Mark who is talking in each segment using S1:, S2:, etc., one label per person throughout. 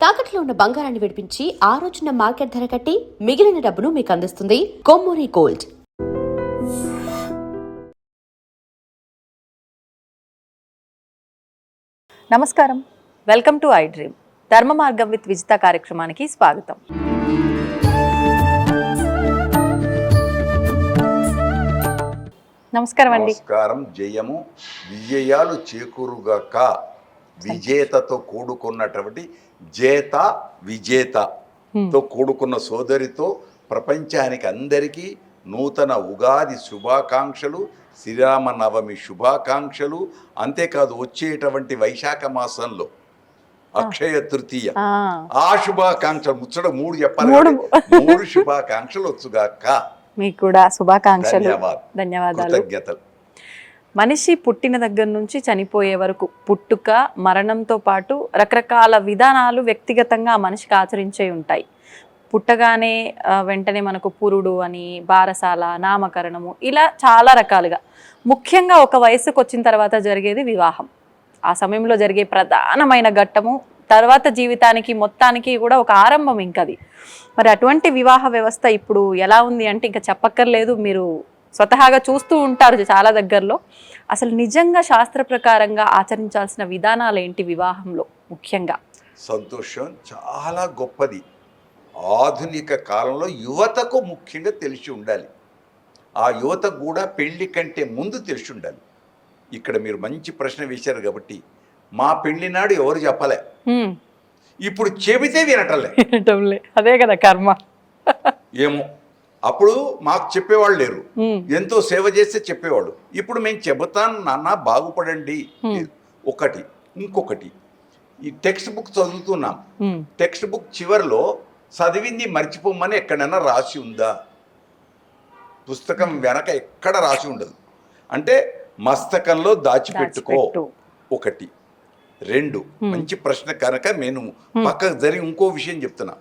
S1: తాకట్లో ఉన్న బంగారాన్ని విడిపించి ఆ రోజున మార్కెట్ ధర కట్టి మిగిలిన డబ్బును మీకు అందిస్తుంది కొమ్మూరి గోల్డ్.
S2: నమస్కారం, వెల్కమ్ టు ఐ డ్రీమ్. ధర్మ మార్గం విత్ విజిత కార్యక్రమానికి స్వాగతం. నమస్కారం అండి.
S3: నమస్కారం. జయము విజయాలు చేకూరుగాక. విజేతతో కూడుకున్నటువంటి జేత విజేతతో కూడుకున్న సోదరితో ప్రపంచానికి అందరికీ నూతన ఉగాది శుభాకాంక్షలు, శ్రీరామనవమి శుభాకాంక్షలు. అంతేకాదు వచ్చేటువంటి వైశాఖ మాసంలో అక్షయ తృతీయ ఆ శుభాకాంక్షలు ముచ్చట మూడు చెప్పాలి. మూడు శుభాకాంక్షలు వచ్చుగాక. మీకు కూడా శుభాకాంక్షలు, ధన్యవాదాలు, కృతజ్ఞతలు.
S2: మనిషి పుట్టిన దగ్గర నుంచి చనిపోయే వరకు పుట్టుక మరణంతో పాటు రకరకాల విధానాలు వ్యక్తిగతంగా ఆ మనిషికి ఆచరించే ఉంటాయి. పుట్టగానే వెంటనే మనకు పురుడు అని, బారసాల, నామకరణము, ఇలా చాలా రకాలుగా. ముఖ్యంగా ఒక వయసుకు వచ్చిన తర్వాత జరిగేది వివాహం. ఆ సమయంలో జరిగే ప్రధానమైన ఘట్టము తర్వాత జీవితానికి మొత్తానికి కూడా ఒక ఆరంభం ఇంకది. మరి అటువంటి వివాహ వ్యవస్థ ఇప్పుడు ఎలా ఉంది అంటే ఇంకా చెప్పక్కర్లేదు. మీరు స్వతహాగా చూస్తూ ఉంటారు చాలా దగ్గరలో. అసలు నిజంగా శాస్త్ర ప్రకారంగా ఆచరించాల్సిన విధానాలు ఏంటి వివాహంలో ముఖ్యంగా?
S3: సంతోషం, చాలా గొప్పది. ఆధునిక కాలంలో యువతకు ముఖ్యంగా తెలిసి ఉండాలి. ఆ యువతకు కూడా పెళ్లి కంటే ముందు తెలిసి ఉండాలి. ఇక్కడ మీరు మంచి ప్రశ్న వేశారు కాబట్టి, మా పెళ్లి నాడు ఎవరు చెప్పలే, ఇప్పుడు చెబితే వినటంలే.
S2: అదే కదా కర్మ.
S3: ఏమో అప్పుడు మాకు చెప్పేవాళ్ళు లేరు, ఎంతో సేవ చేస్తే చెప్పేవాళ్ళు. ఇప్పుడు మేము చెబుతాను నాన్న బాగుపడండి. ఒకటి. ఇంకొకటి, ఈ టెక్స్ట్ బుక్ చదువుతున్నాం. టెక్స్ట్ బుక్ చివరిలో చదివింది మర్చిపోమని ఎక్కడైనా రాసి ఉందా? పుస్తకం వెనక ఎక్కడ రాసి ఉండదు. అంటే మస్తకంలో దాచిపెట్టుకో. ఒకటి. రెండు, మంచి ప్రశ్న కనుక నేను పక్కకు జరిగి ఇంకో విషయం చెప్తున్నా.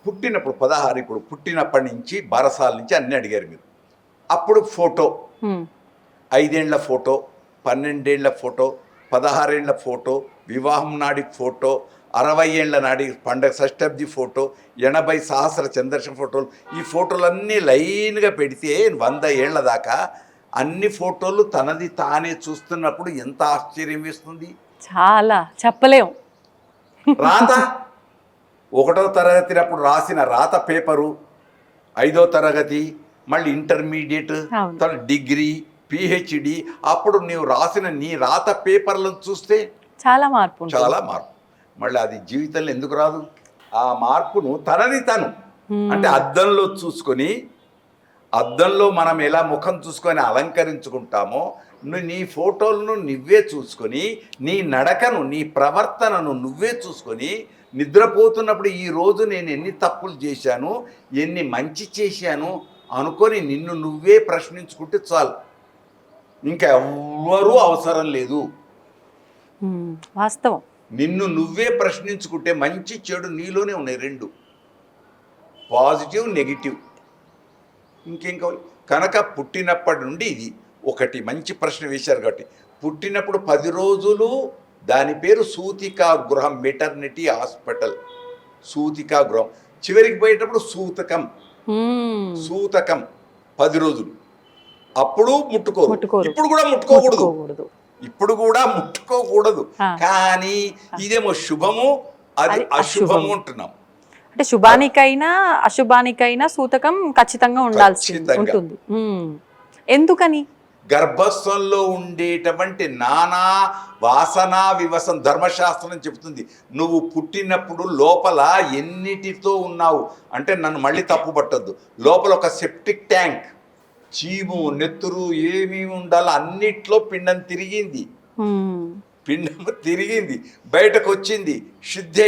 S3: పుట్టినప్పుడు 16, ఇప్పుడు పుట్టినప్పటి నుంచి బారసాల నుంచి అన్ని అడిగారు మీరు. అప్పుడు ఫోటో, 5 ఏళ్ల ఫోటో, 12 ఏళ్ల ఫోటో, 16 ఏళ్ల ఫోటో, వివాహం నాడి ఫోటో, 60 ఏళ్ల నాడి పండగ షష్ఠబ్ది ఫోటో, 80 సహస్ర చంద్రశ ఫోటోలు. ఈ ఫోటోలన్నీ లైన్గా పెడితే 100 ఏళ్ల దాకా అన్ని ఫోటోలు తనది తానే చూస్తున్నప్పుడు ఎంత ఆశ్చర్యం వేస్తుంది.
S2: చాలా చెప్పలేము.
S3: రాత 1వ తరగతి అప్పుడు రాసిన రాత పేపరు, 5వ తరగతి, మళ్ళీ ఇంటర్మీడియట్, తర్వాత డిగ్రీ, పిహెచ్డి, అప్పుడు నీవు రాసిన నీ రాత పేపర్లను చూస్తే
S2: చాలా మార్పు.
S3: మళ్ళీ అది జీవితంలో ఎందుకు రాదు? ఆ మార్పును తనని తను అంటే అద్దంలో చూసుకొని, అద్దంలో మనం ఎలా ముఖం చూసుకొని అలంకరించుకుంటామో నీ ఫోటోలను నువ్వే చూసుకొని, నీ నడకను, నీ ప్రవర్తనను నువ్వే చూసుకొని, నిద్రపోతున్నప్పుడు ఈరోజు నేను ఎన్ని తప్పులు చేశాను, ఎన్ని మంచి చేశాను అనుకొని నిన్ను నువ్వే ప్రశ్నించుకుంటే చాలు. ఇంకా ఎవ్వరూ అవసరం లేదు.
S2: వాస్తవం.
S3: నిన్ను నువ్వే ప్రశ్నించుకుంటే మంచి చెడు నీలోనే ఉన్నాయి, రెండు, పాజిటివ్ నెగిటివ్. ఇంకేం కావాలి? కనుక పుట్టినప్పటి నుండి ఇది ఒకటి మంచి ప్రశ్న వేశారు కాబట్టి, పుట్టినప్పుడు 10 రోజులు దాని పేరు సూతికా గృహం, మెటర్నిటీ హాస్పిటల్, సూతికా గృహం. చివరికి పోయేటప్పుడు సూతకం 10 రోజులు. అప్పుడు ముట్టుకోరు. ఇప్పుడు కూడా ముట్టుకోకూడదు. కానీ ఇదేమో శుభము, అది అశుభము అంటున్నాం.
S2: అంటే శుభానికైనా అశుభానికైనా సూతకం ఖచ్చితంగా ఉండాల్సి ఉంటుంది. ఎందుకని?
S3: గర్భస్థంలో ఉండేటువంటి నానా వాసనా వివసం ధర్మశాస్త్రం చెబుతుంది. నువ్వు పుట్టినప్పుడు లోపల ఎన్నిటితో ఉన్నావు అంటే, నన్ను మళ్ళీ తప్పు పట్టద్దు, లోపల ఒక సెప్టిక్ ట్యాంక్, చీము నెత్తురు ఏమేమి ఉండాలో అన్నిట్లో పిండం తిరిగింది. బయటకు వచ్చింది, శుద్ధి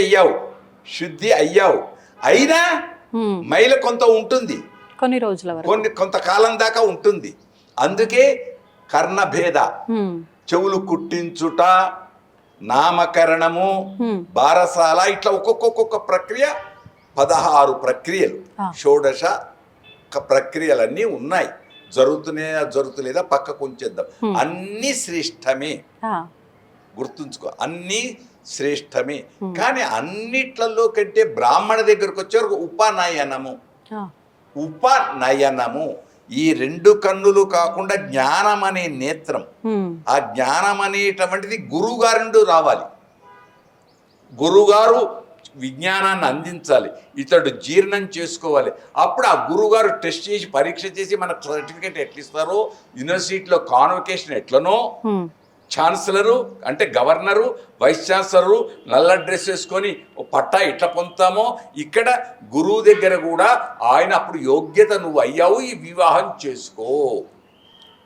S3: అయ్యావు. అయినా మైల కొంత ఉంటుంది,
S2: కొన్ని రోజుల వరకు,
S3: కొంతకాలం దాకా ఉంటుంది. అందుకే కర్ణభేద, చెవులు కుట్టించుట, నామకరణము, బారసాల, ఇట్లా ఒక్కొక్క ప్రక్రియ 16 ప్రక్రియలు, షోడశ ప్రక్రియలన్నీ ఉన్నాయి. జరుగుతులేదా పక్కకు ఉంచేద్దాం. అన్ని శ్రేష్టమే, గుర్తుంచుకో. అన్నీ శ్రేష్టమే. కానీ అన్నిట్లలో కంటే బ్రాహ్మణ దగ్గరకు వచ్చేవరకు ఉపనయనము. ఉపనయనము ఈ రెండు కన్నులు కాకుండా జ్ఞానం అనే నేత్రం, ఆ జ్ఞానం అనేటువంటిది గురువుగారి నుండి రావాలి. గురువుగారు విజ్ఞానాన్ని అందించాలి, ఇతడు జీర్ణం చేసుకోవాలి. అప్పుడు ఆ గురువుగారు టెస్ట్ చేసి పరీక్ష చేసి మనకు సర్టిఫికేట్ ఎట్లా ఇస్తారో, యూనివర్సిటీలో కాన్వకేషన్ ఎట్లనో, ఛాన్సలరు అంటే గవర్నరు, వైస్ ఛాన్సలరు నల్ల డ్రెస్ వేసుకొని పట్టా ఇట్లా పొందుతామో, ఇక్కడ గురువు దగ్గర కూడా ఆయన అప్పుడు యోగ్యత నువ్వు అయ్యావు, ఈ వివాహం చేసుకో.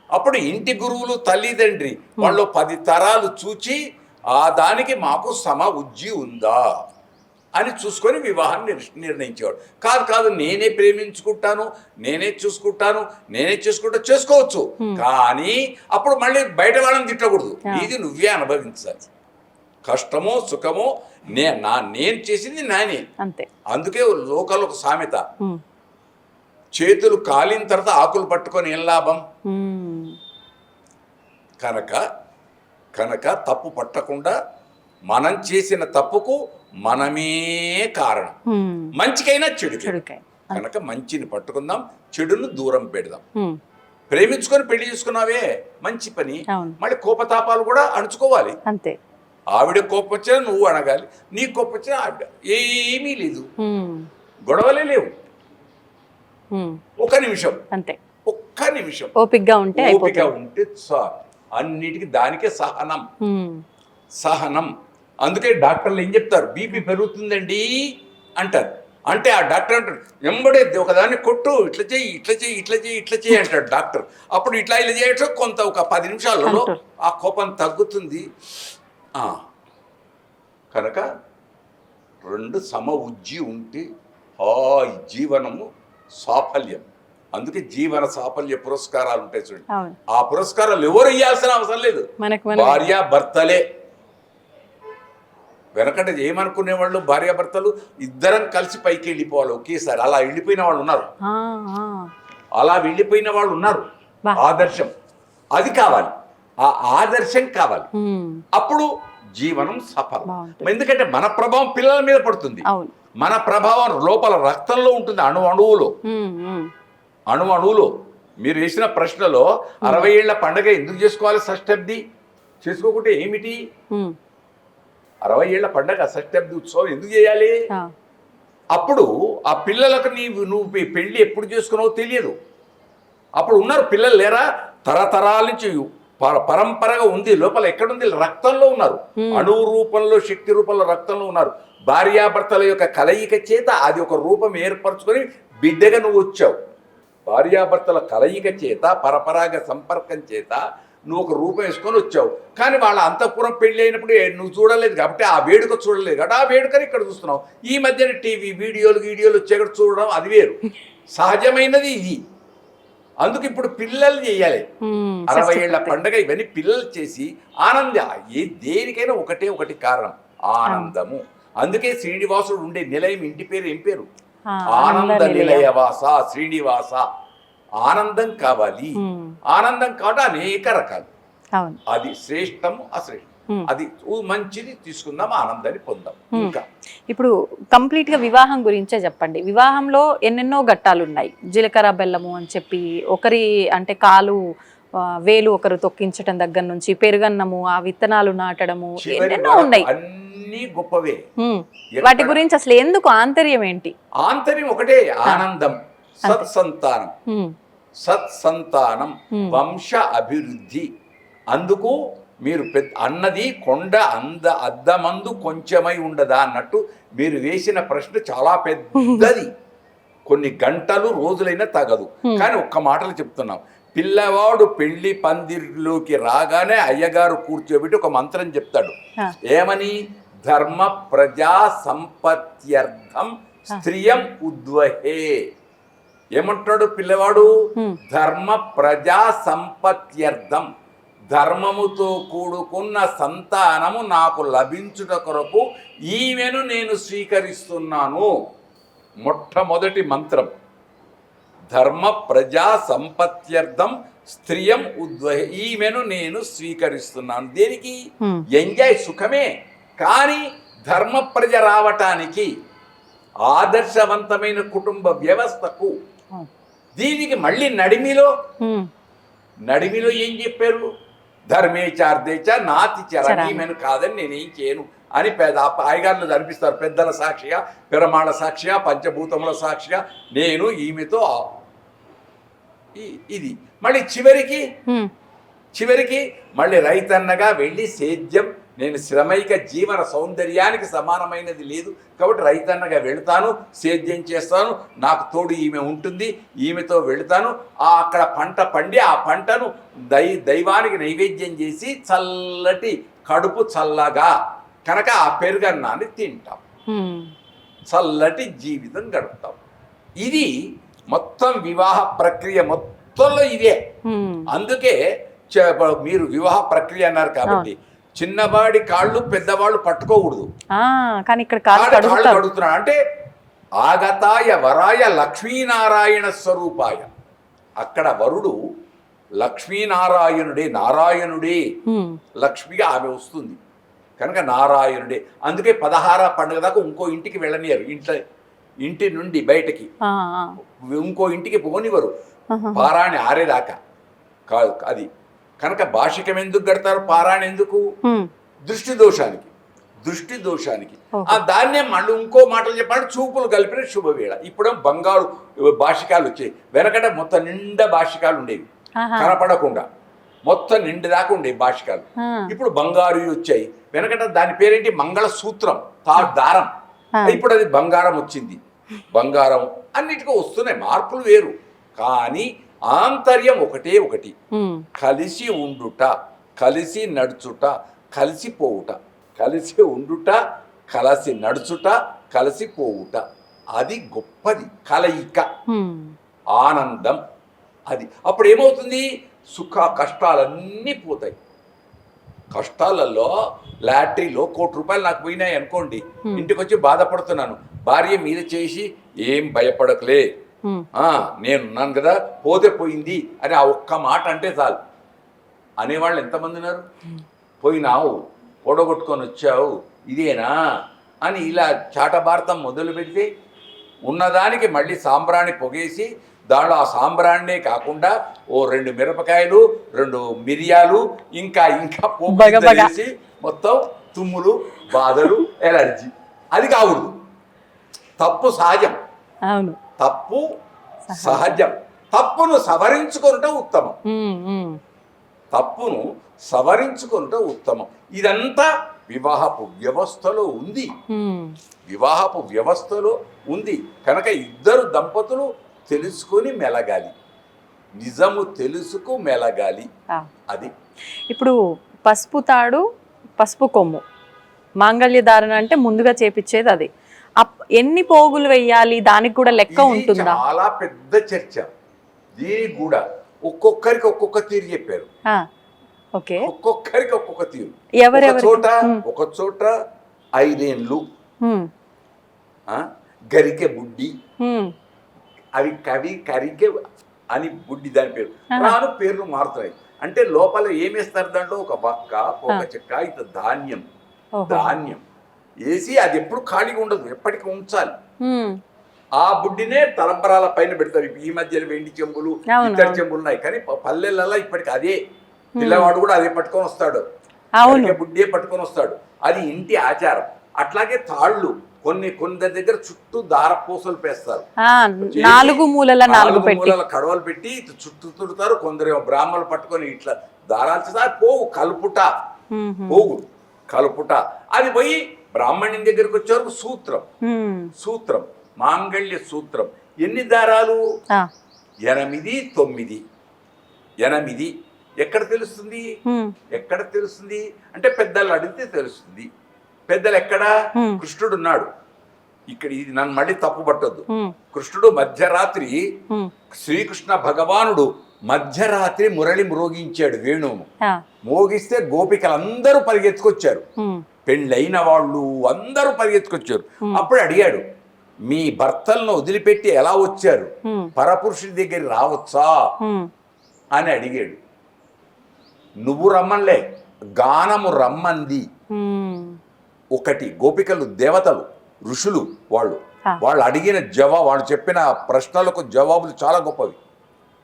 S3: అప్పుడు ఇంటి గురువులు తల్లిదండ్రి వాళ్ళు 10 తరాలు చూచి ఆ దానికి మాకు సమ ఉజ్జి ఉందా అని చూసుకొని వివాహాన్ని నిర్ణయించేవాడు. కాదు నేనే ప్రేమించుకుంటాను, నేనే చూసుకుంటాను, చేసుకోవచ్చు. కానీ అప్పుడు మళ్ళీ బయట వాళ్ళని తిట్టకూడదు, ఇది నువ్వే అనుభవించాలి. కష్టమో సుఖమో నేను చేసింది నానే. అందుకే లోకల్ ఒక సామెత, చేతులు కాలిన తర్వాత ఆకులు పట్టుకొని ఏం లాభం. కనుక తప్పు పట్టకుండా మనం చేసిన తప్పుకు మనమే కారణం, మంచికైనా చెడుకై. కనుక మంచిని పట్టుకుందాం, చెడును దూరం పెడదాం. ప్రేమించుకొని పెళ్లి చేసుకున్నావే మంచి పని, మళ్ళీ కోపతాపాలు కూడా అణుచుకోవాలి. అంతే. ఆవిడ కోపం వచ్చినా నువ్వు అనగాలి, నీ కోపం వచ్చినా ఆవిడ. ఏమీ లేదు, గొడవలే లేవు. ఒక నిమిషం, అంతే, ఒక్క నిమిషం ఓపికగా ఉంటే చాలు. అన్నిటికీ దానికే సహనం. అందుకే డాక్టర్లు ఏం చెప్తారు, బీపీ పెరుగుతుందండి అంటారు. అంటే ఆ డాక్టర్ అంటాడు, వెంబడే ఒకదాన్ని కొట్టు, ఇట్లా చేయి అంటాడు డాక్టర్. అప్పుడు ఇలా చేయటం కొంత ఒక 10 నిమిషాలలో ఆ కోపం తగ్గుతుంది. కనుక 2 సమ ఉజ్జి ఉంటే జీవనము సాఫల్యం. అందుకే జీవన సాఫల్య పురస్కారాలు ఉంటాయి చూడండి. ఆ పురస్కారాలు ఎవరు ఇవ్వాల్సిన అవసరం లేదు, భార్యాభర్తలే. వెనకంటే ఏమనుకునేవాళ్ళు, భార్యాభర్తలు ఇద్దరం కలిసి పైకి వెళ్ళిపోవాలి ఒకేసారి. అలా వెళ్ళిపోయిన వాళ్ళు ఉన్నారు. ఆదర్శం అది కావాలి, ఆ ఆదర్శం కావాలి. అప్పుడు జీవనం సఫలం. ఎందుకంటే మన ప్రభావం పిల్లల మీద పడుతుంది, మన ప్రభావం లోపల రక్తంలో ఉంటుంది, అణువులో. మీరు వేసిన ప్రశ్నలో 60 ఏళ్ల పండగ ఎందుకు చేసుకోవాలి, షష్ఠబ్ది చేసుకోకుంటే ఏమిటి? 60 ఏళ్ల పండగ షష్ఠబ్ది ఉత్సవం ఎందుకు చేయాలి? అప్పుడు ఆ పిల్లలకు నువ్వు పెళ్లి ఎప్పుడు చేసుకున్నావో తెలియదు. అప్పుడు ఉన్నారు పిల్లలు లేరా, తరతరాల నుంచి పరంపరగా ఉంది, లోపల ఎక్కడుంది, రక్తంలో ఉన్నారు. అణువు రూపంలో, శక్తి రూపంలో రక్తంలో ఉన్నారు. భార్యాభర్తల యొక్క కలయిక చేత అది ఒక రూపం ఏర్పరచుకొని బిడ్డగా నువ్వు వచ్చావు. భార్యాభర్తల కలయిక చేత, పరపరాగ సంపర్కం చేత నువ్వు ఒక రూపం వేసుకొని వచ్చావు. కానీ వాళ్ళ అంతఃపురం పెళ్ళి అయినప్పుడు నువ్వు చూడలేదు కాబట్టి, ఆ వేడుక చూడలేదు కాబట్టి ఆ వేడుకని ఇక్కడ చూస్తున్నావు. ఈ మధ్యన టీవీ వీడియోలు వచ్చేక్కడ చూడడం అది వేరు, సహజమైనది ఇది. అందుకు ఇప్పుడు పిల్లలు చేయాలి. 60 ఏళ్ల పండగ ఇవన్నీ పిల్లలు చేసి దేనికైనా ఒకటి కారణం, ఆనందము. అందుకే శ్రీనివాసుడు ఉండే నిలయం ఇంటి పేరు ఏం పేరు? ఆనంద నిలయవాస శ్రీనివాస. ఆనందం కావాలి, ఆనందం కాబట్టి అనేక రకాలు, అది శ్రేష్టము అశ్రేష్టం, అది మంచిది తీసుకుందాం, ఆనందాన్ని పొందాం. ఇంకా
S2: ఇప్పుడు కంప్లీట్ గా వివాహం గురించే చెప్పండి. వివాహంలో ఎన్నెన్నో ఘట్టాలు ఉన్నాయి. జీలకర్ర బెల్లము అని చెప్పి, ఒకరి అంటే కాలు వేలు ఒకరు తొక్కించటం దగ్గర నుంచి, పెరుగన్నము, ఆ విత్తనాలు నాటడము, ఎన్నెన్నో ఉన్నాయి.
S3: అన్ని గొప్పవే.
S2: వాటి గురించి అసలు ఎందుకు, ఆంతర్యం ఏంటి?
S3: ఆంతర్యం ఒకటే, ఆనందం, సత్సంతానం, వంశ అభివృద్ధి. అందుకు మీరు అన్నది కొండ అద్దమందు కొంచెమై ఉండదా అన్నట్టు మీరు వేసిన ప్రశ్న చాలా పెద్దది. కొన్ని గంటలు రోజులైనా తగదు. కానీ ఒక్క మాటలు చెప్తున్నాం. పిల్లవాడు పెళ్లి పందిరిలోకి రాగానే అయ్యగారు కూర్చోబెట్టి ఒక మంత్రం చెప్తాడు. ఏమని? ధర్మ ప్రజా సంపత్త్యర్థం స్త్రియం ఉద్వహే. ఏమంటాడు పిల్లవాడు? ధర్మ ప్రజా సంపత్త్యర్థం, ధర్మముతో కూడుకున్న సంతానము నాకు లభించుట కొరకు ఈమెను నేను స్వీకరిస్తున్నాను. మొట్టమొదటి మంత్రం ధర్మ ప్రజా సంపత్త్యర్థం స్త్రియం ఉద్వహే. ఈమెను నేను స్వీకరిస్తున్నాను. దేనికి? ఎంజాయ్, సుఖమే. కానీ ధర్మ ప్రజ రావటానికి ఆదర్శవంతమైన కుటుంబ వ్యవస్థకు దీనికి మళ్ళీ నడిమిలో ఏం చెప్పారు? ధర్మేచార్దేచ నాతి చరణీమెను కాదని నేనేం చేయను అని ఆయగారులు అనిపిస్తారు. పెద్దల సాక్షిగా, పిరమాళ సాక్షిగా, పంచభూతముల సాక్షిగా నేను ఈమెతో ఇది మళ్ళీ చివరికి మళ్ళీ రైతన్నగా వెళ్ళి సేద్యం, నేను శ్రమైక జీవన సౌందర్యానికి సమానమైనది లేదు కాబట్టి రైతన్నగా వెళతాను, సేద్యం చేస్తాను, నాకు తోడు ఈమె ఉంటుంది, ఈమెతో వెళతాను, అక్కడ పంట పండి ఆ పంటను దైవానికి నైవేద్యం చేసి చల్లటి కడుపు చల్లగా కనుక ఆ పెరుగన్నాన్ని తింటాం, చల్లటి జీవితం గడుపుతాం. ఇది మొత్తం వివాహ ప్రక్రియ మొత్తంలో ఇదే. అందుకే మీరు వివాహ ప్రక్రియ అన్నారు కాబట్టి చిన్నవాడి కాళ్ళు పెద్దవాళ్ళు పట్టుకోకూడదు.
S2: కానీ ఇక్కడ
S3: కాళ్ళు కడుగుతున్నాడు అంటే ఆగతాయ వరాయ లక్ష్మీనారాయణ స్వరూపాయ. అక్కడ వరుడు లక్ష్మీనారాయణుడే, నారాయణుడే, లక్ష్మిగా ఆమె వస్తుంది కనుక నారాయణుడే. అందుకే 16 పండుగ దాకా ఇంకో ఇంటికి వెళ్ళనియరు, ఇంటి నుండి బయటకి ఇంకో ఇంటికి పోనివ్వరు పారాణి ఆరేదాకా కాదు. అది కనుక భాషికం ఎందుకు కడతారు? పారాయణ ఎందుకు? దృష్టి దోషానికి. ఆ దాన్నే మళ్ళీ ఇంకో మాటలు చెప్పాలంటే చూపులు కలిపిన శుభవేళ. ఇప్పుడు బంగారు భాషికాలు వచ్చాయి, వెనకట మొత్తం నిండా భాషికాలు ఉండేవి, కనపడకుండా మొత్తం నిండి దాకా ఉండేవి భాషికాలు. ఇప్పుడు బంగారు వచ్చాయి, వెనకట దాని పేరేంటి? మంగళసూత్రం, దారం. ఇప్పుడు అది బంగారం వచ్చింది. బంగారం అన్నిటికీ వస్తున్నాయి, మార్పులు వేరు కానీ ఆంతర్యం ఒకటి. కలిసి ఉండుట, కలిసి నడుచుట, కలిసిపోవుట. కలిసి ఉండుట, కలిసి నడుచుట, కలిసిపోవుట, అది గొప్పది కలయిక, ఆనందం. అది అప్పుడు ఏమవుతుంది? సుఖ కష్టాలన్నీ పోతాయి. కష్టాలలో లాటరీలో 1 కోటి రూపాయలు నాకు పోయినాయి అనుకోండి, ఇంటికి వచ్చి బాధపడుతున్నాను, భార్య మీద చేసి ఏం భయపడకలే, నేనున్నాను కదా, పోతే పోయింది అని ఆ ఒక్క మాట అంటే చాలు. అనేవాళ్ళు ఎంతమంది ఉన్నారు? పోయినావు, పొడగొట్టుకొని వచ్చావు, ఇదేనా అని ఇలా చాటభారతం మొదలు పెడితే ఉన్నదానికి మళ్ళీ సాంబ్రాణి పొగేసి దాంట్లో ఆ సాంబ్రాణినే కాకుండా 2 మిరపకాయలు, 2 మిరియాలు, ఇంకా పోపు వేసి మొత్తం తుమ్ములు, బాధలు, ఎలర్జీ. అది కాకూడదు. తప్పు సహజం, తప్పు సహజం. తప్పును సవరించుకుంటే ఉత్తమం, తప్పును సవరించుకుంటే ఉత్తమం. ఇదంతా వివాహపు వ్యవస్థలో ఉంది. కనుక ఇద్దరు దంపతులు తెలుసుకొని మెలగాలి, నిజము తెలుసుకు మెలగాలి. అది
S2: ఇప్పుడు పసుపు తాడు, పసుపు కొమ్ము, మాంగళ్య ధారణ అంటే ముందుగా చేపించేది అది. ఎన్ని పోగులు వేయాలి దానికి కూడా లెక్క ఉంటుందా?
S3: చాలా పెద్ద చర్చ. దీనికి కూడా ఒక్కొక్కరికి ఒక్కొక్క తీరు చెప్పారు. ఒక్కొక్కరికి ఒక్కొక్క తీరు. ఒక చోట 5 ఏళ్ళు గరికె బుడ్డి, అవి కరికె అని బుడ్డి దాని పేరు. రాను పేర్లు మారుతున్నాయి. అంటే లోపల ఏమేస్తారు? దాంట్లో ఒక బక్క, ఒక చెక్క, ఇంత ధాన్యం వేసి అది ఎప్పుడు ఖాళీగా ఉండదు, ఎప్పటికీ ఉంచాలి. ఆ బుడ్డినే తలంబరాల పైన పెడతారు. ఈ మధ్యలో వెండి చెంబులు, ఇతర చెంబులు ఉన్నాయి, కానీ పల్లెలలో ఇప్పటికి అదే. పిల్లవాడు కూడా అదే పట్టుకొని వస్తాడు, బుడ్డే పట్టుకొని వస్తాడు. అది ఇంటి ఆచారం. అట్లాగే తాళ్ళు కొందరి దగ్గర చుట్టూ దారపూసలు పేస్తారు,
S2: 4 మూలల
S3: కడవలు పెట్టి చుట్టూ తుడతారు. కొందరు బ్రాహ్మణులు పట్టుకొని ఇట్లా దారాలు చేస్తారు. పోగు కలుపుట. అది పోయి బ్రాహ్మణుని దగ్గరికి వచ్చే వరకు సూత్రం, మాంగళ్య సూత్రం. ఎన్ని దారాలు? 8, 9. ఎక్కడ తెలుస్తుంది అంటే పెద్దలు అడిగితే తెలుస్తుంది. పెద్దలు ఎక్కడ? కృష్ణుడు ఉన్నాడు ఇక్కడ. ఇది నన్ను మళ్ళీ తప్పు పట్టొద్దు. కృష్ణుడు మధ్యరాత్రి, శ్రీకృష్ణ భగవానుడు మధ్యరాత్రి మురళి మ్రోగించాడు, వేణువు మోగిస్తే గోపికలందరూ పరిగెత్తుకొచ్చారు, పెళ్ళైన వాళ్ళు అందరూ పరిగెత్తుకొచ్చారు. అప్పుడు అడిగాడు, మీ భర్తలను వదిలిపెట్టి ఎలా వచ్చారు? పరపురుషుడి దగ్గర రావచ్చా అని అడిగాడు. నువ్వు రమ్మన్లే, గానము రమ్మంది. ఒకటి గోపికలు దేవతలు ఋషులు వాళ్ళు
S2: ఆ.
S3: వాళ్ళు అడిగిన వాళ్ళు చెప్పిన ప్రశ్నలకు జవాబులు చాలా గొప్పవి.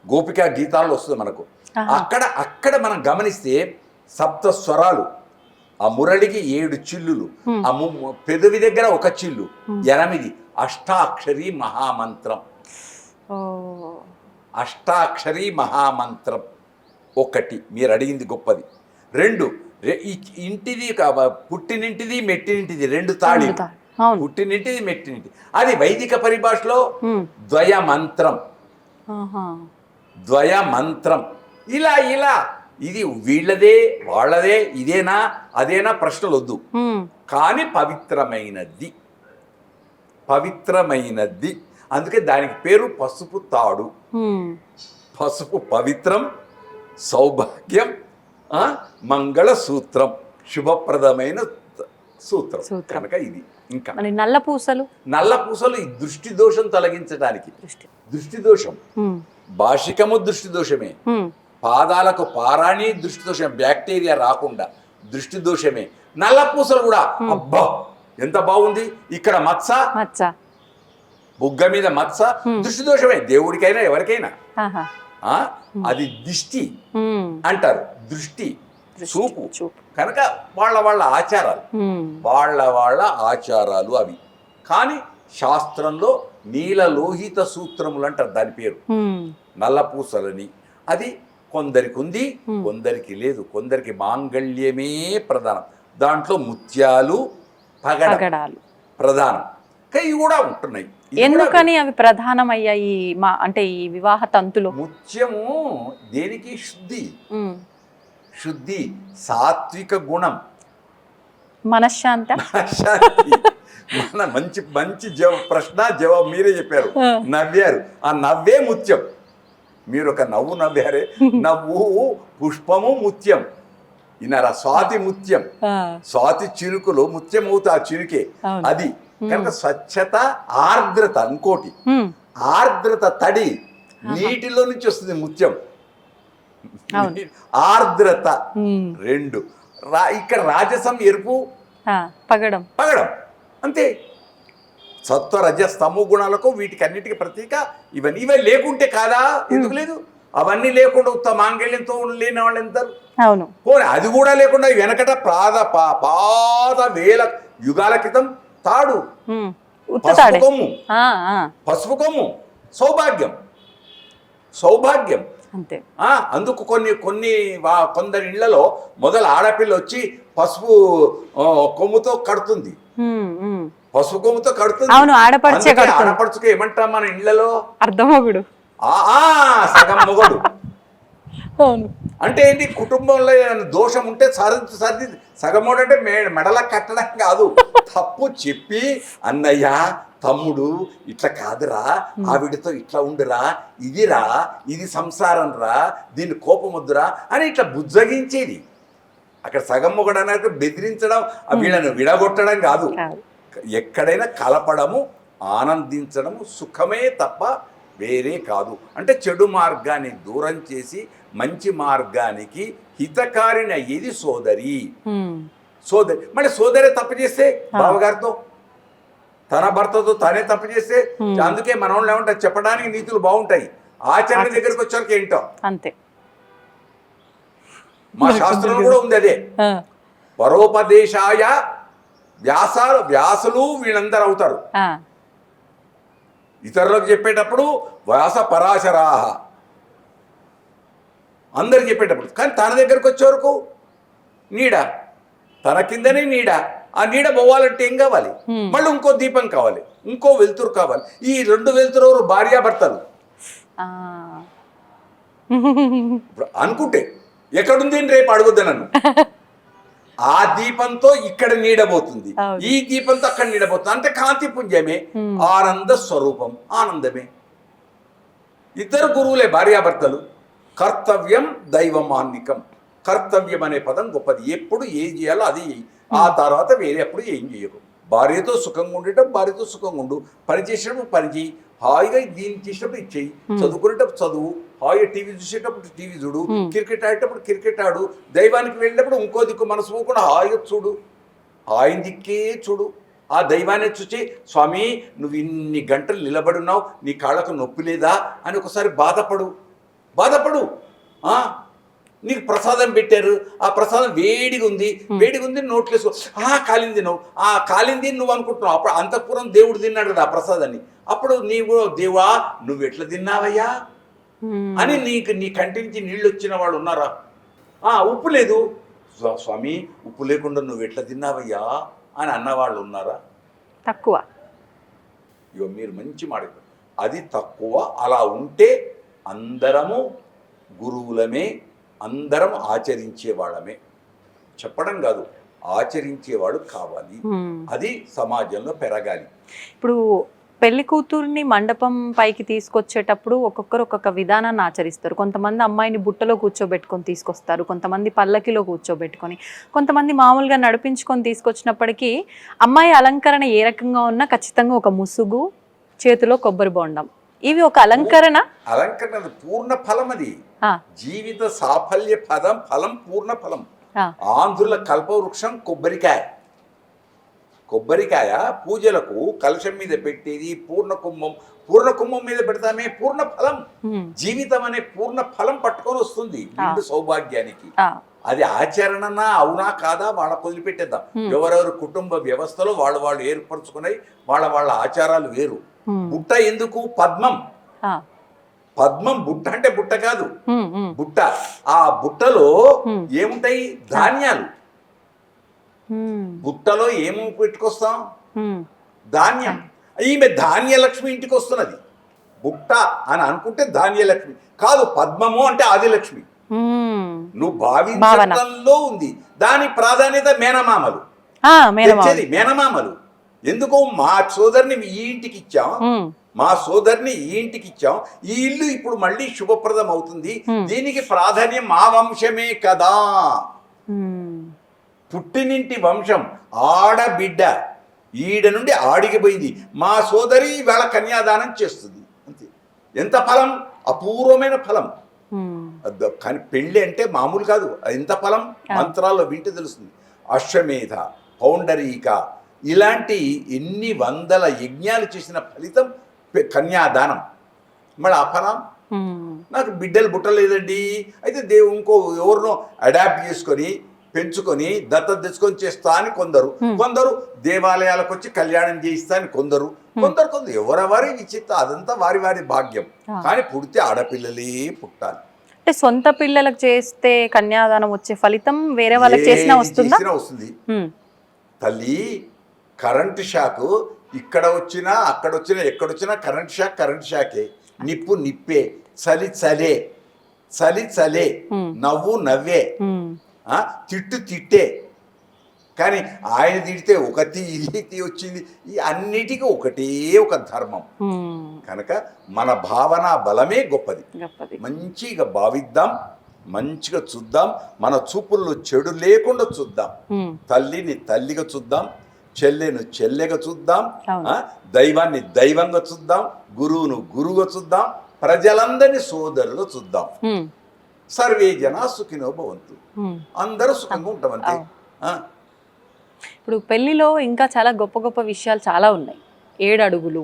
S3: గోపికా గీతాల్లో వస్తుంది మనకు.
S2: ఆహా.
S3: అక్కడ మనం గమనిస్తే సప్త స్వరాలు, ఆ మురళికి 7 చిల్లులు, ఆ పెదవి దగ్గర 1 చిల్లు, 8 అష్టాక్షరి మహామంత్రం.
S2: ఓ
S3: అష్టాక్షరి మహామంత్రం ఒకటి, మీరు అడిగింది గొప్పది. 2 ఈ ఇంటిది పుట్టినింటిది మెట్టినింటిది 2 తాళి,
S2: అవును.
S3: పుట్టినింటిది మెట్టినింటి, అది వైదిక పరిభాషలో
S2: ఉమ్.
S3: ద్వయ మంత్రం.
S2: ఆహా.
S3: ద్వయ మంత్రం ఇలా ఇది వీళ్ళదే వాళ్ళదే ఇదేనా అదేనా ప్రశ్నలు వద్దు.
S2: ఉమ్.
S3: కానీ పవిత్రమైనది అందుకే దానికి పేరు పసుపు తాడు.
S2: ఉమ్.
S3: పసుపు పవిత్రం, సౌభాగ్యం, మంగళ సూత్రం, శుభప్రదమైన సూత్రం కనుక ఇది. ఇంకా
S2: మరి నల్ల పూసలు
S3: ఈ దృష్టి దోషం తొలగించడానికి. దృష్టి దోషం భాషికము దృష్టి దోషమే, పాదాలకు పారాణి దృష్టి దోషమే, బ్యాక్టీరియా రాకుండా దృష్టి దోషమే. నల్ల పూసలు కూడా అబ్బా ఎంత బాగుంది, ఇక్కడ మచ్చ బుగ్గ మీద మచ్చ దృష్టి దోషమే, దేవుడికైనా ఎవరికైనా. అది దిష్టి అంటారు, దృష్టి చూపు కనుక వాళ్ళ ఆచారాలు, వాళ్ళ ఆచారాలు అవి. కానీ శాస్త్రంలో నీలలోహిత సూత్రములు అంటారు దాని పేరు, నల్లపూసలని. అది కొందరికి ఉంది, కొందరికి లేదు. కొందరికి మాంగళ్యమే ప్రధానం, దాంట్లో ముత్యాలు పగడాలు ప్రధానం. ఇవి కూడా ఉంటున్నాయి.
S2: ఎందుకని అవి ప్రధానమయ్యాయి అంటే ఈ వివాహ తంతులో?
S3: ముత్యము దేనికి? శుద్ధి, సాత్విక గుణం,
S2: మనశ్శాంతి.
S3: మన మంచి ప్రశ్న జవాబు మీరే చెప్పారు, నవ్వారు. ఆ నవ్వే ముత్యం. మీరు ఒక నవ్వు నవ్వారే, నవ్వు పుష్పము ముత్యం. ఇన్నారా? స్వాతి ముత్యం, స్వాతి చిరుకులు ముత్యం అవుతా, ఆ చిరుకే అది. కనుక స్వచ్ఛత, ఆర్ద్రత, ఇంకోటి ఆర్ద్రత, తడి నీటిలో నుంచి వస్తుంది ముత్యం. ఆర్ద్రత 2. ఇక్కడ రాజసం ఎరుపు,
S2: పగడం
S3: అంతే. సత్వ రజ స్తమో గుణాలకు వీటికి అన్నిటికీ ప్రతీక ఇవన్నీ లేకుంటే కాదా? ఎందుకు లేదు? అవన్నీ లేకుండా ఉత్తమ మాంగళ్యంతో లేని వాళ్ళు ఎంత.
S2: అవును.
S3: పోనీ అది కూడా లేకుండా వెనకట పాత వేల యుగాల క్రితం తాడు, పసుపు కొమ్ము సౌభాగ్యం
S2: అంతే.
S3: అందుకు కొందరి ఇళ్లలో మొదలు ఆడపిల్ల వచ్చి పసుపు కొమ్ముతో కడుతుంది, పసుపు కొమ్ముతో కడుతుంది. ఆడపడుచుకు ఏమంటాం మన ఇళ్లలో?
S2: అర్ధమొగుడు,
S3: సగం మొగడు. అంటే ఏంటి? కుటుంబంలో దోషం ఉంటే సర్ది సగమోడు అంటే మెడల కట్టడం కాదు, తప్పు చెప్పి అన్నయ్య తమ్ముడు ఇట్లా కాదురా, ఆవిడతో ఇట్లా ఉండురా, ఇదిరా, ఇది సంసారం రా, దీన్ని కోపం వద్దురా అని ఇట్లా బుజ్జగించేది. అక్కడ సగం మొగడు అనేది బెదిరించడం, వీళ్ళను విడగొట్టడం కాదు. ఎక్కడైనా కలపడము, ఆనందించడము, సుఖమే తప్ప వేరే కాదు. అంటే చెడు మార్గాన్ని దూరం చేసి మంచి మార్గానికి హితకారిని అయ్యేది సోదరి. మళ్ళీ సోదరే తప్పు చేస్తే బావగారితో, తన భర్తతో తనే తప్పు చేస్తే, అందుకే మన వాళ్ళు ఏమంటారు, చెప్పడానికి నీతులు బాగుంటాయి, ఆచరణ దగ్గరికి వచ్చాక ఏంటో
S2: అంతే.
S3: మా శాస్త్రంలో కూడా ఉంది అదే. పరోపదేశాయ వ్యాసులు వీళ్ళందరూ అవుతారు. ఇతరులకు చెప్పేటప్పుడు వ్యాస పరాశరాహ అందరికి చెప్పేటప్పుడు. కానీ తన దగ్గరకు వచ్చే వరకు నీడ, తన కిందనే నీడ. ఆ నీడ పోవాలంటే ఏం కావాలి? మళ్ళీ ఇంకో దీపం కావాలి, ఇంకో వెలుతురు కావాలి. ఈ 2 వెలుతురు భార్యాభర్తలు ఇప్పుడు అనుకుంటే ఎక్కడుంది రేపు అడుగుద్దా నన్ను. ఆ దీపంతో ఇక్కడ నీడబోతుంది, ఈ దీపంతో అక్కడ నీడబోతుంది. అంటే కాంతి పుంజమే, ఆనంద స్వరూపం, ఆనందమే. ఇద్దరు గురువులే భార్యాభర్తలు. కర్తవ్యం దైవమాన్నికం. కర్తవ్యం అనే పదం గొప్పది. ఎప్పుడు ఏం చేయాలో అది చేయి, ఆ తర్వాత వేరే ఎప్పుడు ఏం చేయకు. భార్యతో సుఖంగా ఉండేటప్పుడు భార్యతో సుఖంగా ఉండు, పని చేసేటప్పుడు పని చేయి, హాయిగా దీన్ని చేసేటప్పుడు ఇది చెయ్యి, చదువుకునేటప్పుడు చదువు, హాయిగా టీవీ చూసేటప్పుడు టీవీ చూడు, క్రికెట్ ఆడేటప్పుడు క్రికెట్ ఆడు, దైవానికి వెళ్ళినప్పుడు ఇంకో దిక్కు మనసు పోకుండా హాయిగా చూడు. ఆయన దిక్కే చూడు. ఆ దైవాన్ని చూసి, స్వామి నువ్వు ఇన్ని గంటలు నిలబడి ఉన్నావు, నీ కాళ్ళకు నొప్పి లేదా అని ఒకసారి బాధపడు. నీకు ప్రసాదం పెట్టారు, ఆ ప్రసాదం వేడిగా ఉంది, నోట్లేసుకో, కాలింది నువ్వు అనుకుంటున్నావు. అప్పుడు అంతఃపురం దేవుడు తిన్నాడు కదా ఆ ప్రసాదాన్ని. అప్పుడు నీవు దేవా నువ్వు ఎట్లా తిన్నావయ్యా అని నీ కంటి నుంచి నీళ్ళు వచ్చిన వాళ్ళు ఉన్నారా? ఉప్పు లేదు, స్వామి ఉప్పు లేకుండా నువ్వు ఎట్లా తిన్నావయ్యా అని అన్నవాళ్ళు ఉన్నారా?
S2: తక్కువ.
S3: ఇగో మీరు మంచి మాట, అది తక్కువ. అలా ఉంటే అందరము గురువులమే, అందరం ఆచరించే వాళ్ళమే. చెప్పడం కాదు, ఆచరించేవాడు కావాలి. అది సమాజంలో పెరగాలి.
S2: ఇప్పుడు పెళ్లి కూతుర్ని మండపం పైకి తీసుకొచ్చేటప్పుడు ఒక్కొక్కరు ఒక్కొక్క విధానాన్ని ఆచరిస్తారు. కొంతమంది అమ్మాయిని బుట్టలో కూర్చోబెట్టుకొని తీసుకొస్తారు, కొంతమంది పల్లకిలో కూర్చోబెట్టుకొని, కొంతమంది మామూలుగా నడిపించుకొని తీసుకొచ్చినప్పటికీ అమ్మాయి అలంకరణ ఏ రకంగా ఉన్నా ఖచ్చితంగా ఒక ముసుగు, చేతిలో కొబ్బరి బొండం, ఇవి ఒక అలంకరణ.
S3: పూర్ణ ఫలం. అది జీవిత సాఫల్య ఫలం పూర్ణ ఫలం. ఆంధ్రుల కల్పవృక్షం కొబ్బరికాయ పూజలకు కలశం మీద పెట్టేది పూర్ణ కుంభం మీద పెడతామే పూర్ణ ఫలం. జీవితం అనే పూర్ణ ఫలం పట్టుకొని వస్తుంది నిండు సౌభాగ్యానికి. అది ఆచరణనా అవునా కాదా వాళ్ళకు వదిలిపెట్టేద్దాం. ఎవరెవరు కుటుంబ వ్యవస్థలో వాళ్ళు ఏర్పరచుకున్నాయి, వాళ్ళ ఆచారాలు వేరు. బుట్ట ఎందుకు? పద్మం బుట్ట అంటే బుట్ట కాదు, బుట్ట. ఆ బుట్టలో ఏముంటాయి? ధాన్యాలు. బుట్టలో ఏమి పెట్టుకొస్తాం? ధాన్యం. ఈమె ధాన్యలక్ష్మి ఇంటికి వస్తున్నది. బుట్ట అని అనుకుంటే ధాన్యలక్ష్మి కాదు, పద్మము అంటే ఆదిలక్ష్మి. నువ్వు భావించడంలో ఉంది. దాని ప్రాధాన్యత మేనమామలు. ఎందుకు? మా సోదరిని ఈ ఇంటికి ఇచ్చాం, ఈ ఇల్లు ఇప్పుడు మళ్ళీ శుభప్రదం అవుతుంది, దీనికి ప్రాధాన్యం మా వంశమే కదా. పుట్టినింటి వంశం, ఆడబిడ్డ ఈడ నుండి ఆడికి పోయింది, మా సోదరి వేళ కన్యాదానం చేస్తుంది. అంతే. ఎంత ఫలం! అపూర్వమైన ఫలం. కానీ పెళ్ళి అంటే మామూలు కాదు, ఎంత ఫలం! మంత్రాల్లో వింటే తెలుస్తుంది. అశ్వమేధ, పౌండరీక ఇలాంటి ఎన్ని వందల యజ్ఞాలు చేసిన ఫలితం కన్యాదానం. మరి ఆ ఫలం నాకు బిడ్డలు బుట్టలేదండి, అయితే ఇంకో ఎవరినో అడాప్ట్ చేసుకొని పెంచుకొని దత్తత తెచ్చుకొని చేస్తా అని కొందరు దేవాలయాలకు వచ్చి కళ్యాణం చేయిస్తా అని కొందరు ఎవరెవరి విచిత్ర, అదంతా వారి భాగ్యం. కానీ పుడితే ఆడపిల్లలే పుట్టాలి.
S2: అంటే సొంత పిల్లలకు చేస్తే కన్యాదానం వచ్చే ఫలితం వేరే వాళ్ళకి చేసినా
S3: వస్తుంది. తల్లి కరెంటు షాక్ ఇక్కడ వచ్చినా అక్కడ వచ్చినా ఎక్కడొచ్చినా కరెంట్ షాకే. నిప్పే, చలి చలే, నవ్వు నవ్వే, తిట్టే. కానీ ఆయన తిడితే ఒక తీరి వచ్చింది. ఈ అన్నిటికీ ఒకటే ఒక ధర్మం. కనుక మన భావన బలమే గొప్పది. మంచిగా భావిద్దాం, మంచిగా చూద్దాం, మన చూపుల్లో చెడు లేకుండా చూద్దాం. తల్లిని తల్లిగా చూద్దాం, చెల్లెను చెల్లెగా చూద్దాం, దైవాన్ని దైవంగా చూద్దాం, గురువును గురువుగా చూద్దాం, ప్రజలందరినీ సోదరులు చూద్దాం. సర్వే జన సుఖినో భవంతు. అందరూ సుఖంగా ఉంటాం. అంతే.
S2: ఇప్పుడు పెళ్లిలో ఇంకా చాలా గొప్ప గొప్ప విషయాలు చాలా ఉన్నాయి. 7 అడుగులు,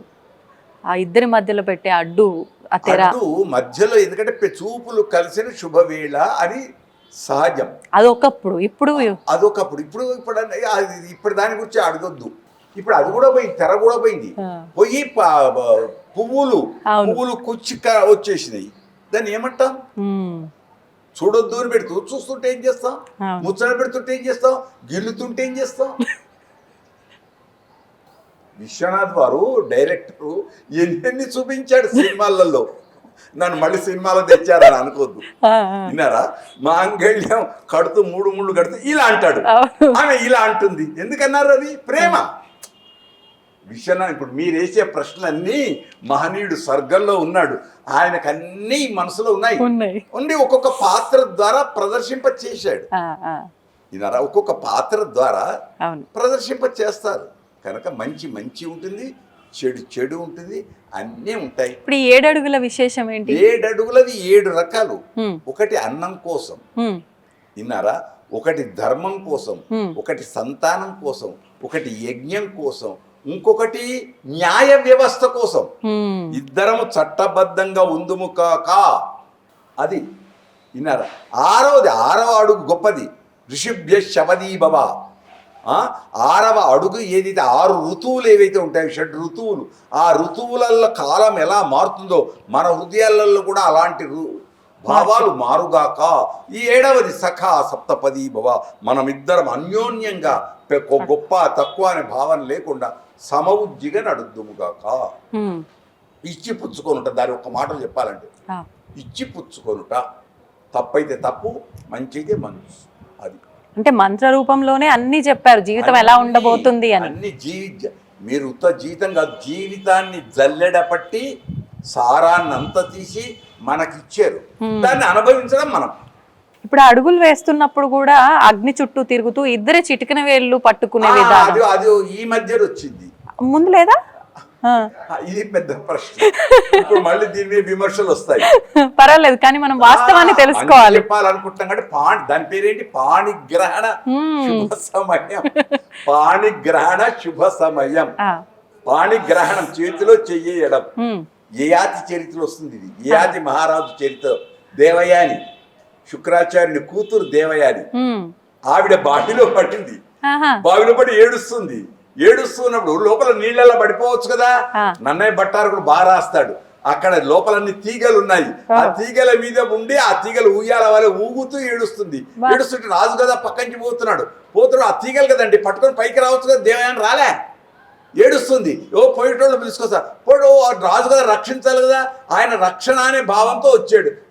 S2: ఆ ఇద్దరి మధ్యలో పెట్టే అడ్డు, ఆ తెర
S3: మధ్యలో, ఎందుకంటే చూపులు కలిసిన శుభవేళ అని సహజం.
S2: అదొకప్పుడు. ఇప్పుడు
S3: దాని గురించి అడగొద్దు. ఇప్పుడు అది కూడా పోయింది, తెర కూడా పోయింది. పోయి పువ్వులు కుచ్చి వచ్చేసినాయి. దాన్ని ఏమంటాం? చూడొద్దు అని పెడుతూ చూస్తుంటే ఏం చేస్తాం? ముచ్చట పెడుతుంటే ఏం చేస్తాం? గిల్లుతుంటే ఏం చేస్తాం? విశ్వనాథ్ వారు డైరెక్టరు ఎన్ని చూపించాడు సినిమాలలో. నన్ను మళ్ళీ సినిమాలో తెచ్చారని అనుకోద్దు. విన్నారా? మాంగళ్యం కడుతూ 3 ముళ్ళు కడుతూ ఇలా అంటాడు, ఆమె ఇలా అంటుంది. ఎందుకన్నారు? అది ప్రేమ. విశ్వనాథ్ ఇప్పుడు మీరు వేసే ప్రశ్నలన్నీ మహనీయుడు స్వర్గంలో ఉన్నాడు, ఆయనకు అన్నీ మనసులో ఉండి ఒక్కొక్క పాత్ర ద్వారా ప్రదర్శింప చేశాడు. విన్నారా? ఒక్కొక్క పాత్ర ద్వారా ప్రదర్శింప చేస్తారు. కనుక మంచి ఉంటుంది, చెడు ఉంటుంది, అన్నీ ఉంటాయి.
S2: ఇప్పుడు 7 అడుగుల విశేషం ఏంటి?
S3: 7 అడుగులది 7 రకాలు. ఒకటి అన్నం కోసం. విన్నారా? ఒకటి ధర్మం కోసం, ఒకటి సంతానం కోసం, ఒకటి యజ్ఞం కోసం, ఇంకొకటి న్యాయ వ్యవస్థ కోసం. ఇద్దరము చట్టబద్ధంగా ఉందుము కాక, అది విన్నారా? ఆరవ అడుగు గొప్పది. ఋషిభ్య శబదీభవ. 6వ అడుగు ఏదైతే 6 ఋతువులు ఏవైతే ఉంటాయో, 6 ఋతువులు, ఆ ఋతువులలో కాలం ఎలా మారుతుందో మన హృదయాలలో కూడా అలాంటి భావాలు మారుగాక. ఈ 7వది సఖా సప్తపదీ భవ. మనమిద్దరం అన్యోన్యంగా గొప్ప తక్కువ అనే భావన లేకుండా సమవుజ్జిగా నడుద్దుముగాక. ఇచ్చి పుచ్చుకొనుట, దాని ఒక మాటలు చెప్పాలంటే ఇచ్చి పుచ్చుకొనుట. తప్పైతే తప్పు, మంచి అయితే మంచి. అది
S2: అంటే మంత్ర రూపంలోనే అన్ని చెప్పారు, జీవితం ఎలా ఉండబోతుంది అని.
S3: అన్ని మీరు ఉత్త జీవితం కాదు, జీవితాన్ని జల్లెడపట్టి సారాన్నంతా తీసి మనకిచ్చారు, దాన్ని అనుభవించడం మనం.
S2: ఇప్పుడు అడుగులు వేస్తున్నప్పుడు కూడా అగ్ని చుట్టూ తిరుగుతూ ఇద్దరే చిటికిన వేళ్ళు పట్టుకునే విధానం
S3: అది ఈ మధ్య వచ్చింది,
S2: ముందు లేదా?
S3: ఇది పెద్ద ప్రశ్న. ఇప్పుడు మళ్ళీ దీని మీద విమర్శలు వస్తాయి.
S2: పర్వాలేదు, కానీ మనం వాస్తవాన్ని తెలుసుకోవాలి.
S3: చెప్పాలనుకుంటాం అంటే దాని పేరేంటి? పాణిగ్రహణ శుభ సమయం. పాణిగ్రహణ శుభ సమయం. పాణిగ్రహణం చేతిలో చెయ్యడం. యయాతి చరిత్రలో వస్తుంది ఇది. యయాతి మహారాజు చరిత్ర. దేవయాని, శుక్రాచార్యుని కూతురు దేవయాని, ఆవిడ బావిలో పట్టింది. బావిలో పడి ఏడుస్తున్నప్పుడు లోపల నీళ్ళలో పడిపోవచ్చు కదా. నన్నయ్య భట్టారకుడు బాగా రాస్తాడు, అక్కడ లోపలన్నీ తీగలు ఉన్నాయి, ఆ తీగల మీద ఉండి ఆ తీగలు ఊయాల వల్ల ఊగుతూ ఏడుస్తుంటే రాజు కదా పక్కకి పోతున్నాడు, ఆ తీగలు కదండి పట్టుకొని పైకి రావచ్చు కదా. దేవయాని రాలే, ఏడుస్తుంది. పోయేటోళ్ళు పిలుచుకొస్తారు. పోడు రాజు కదా రక్షించాలి కదా, ఆయన రక్షణ అనే భావంతో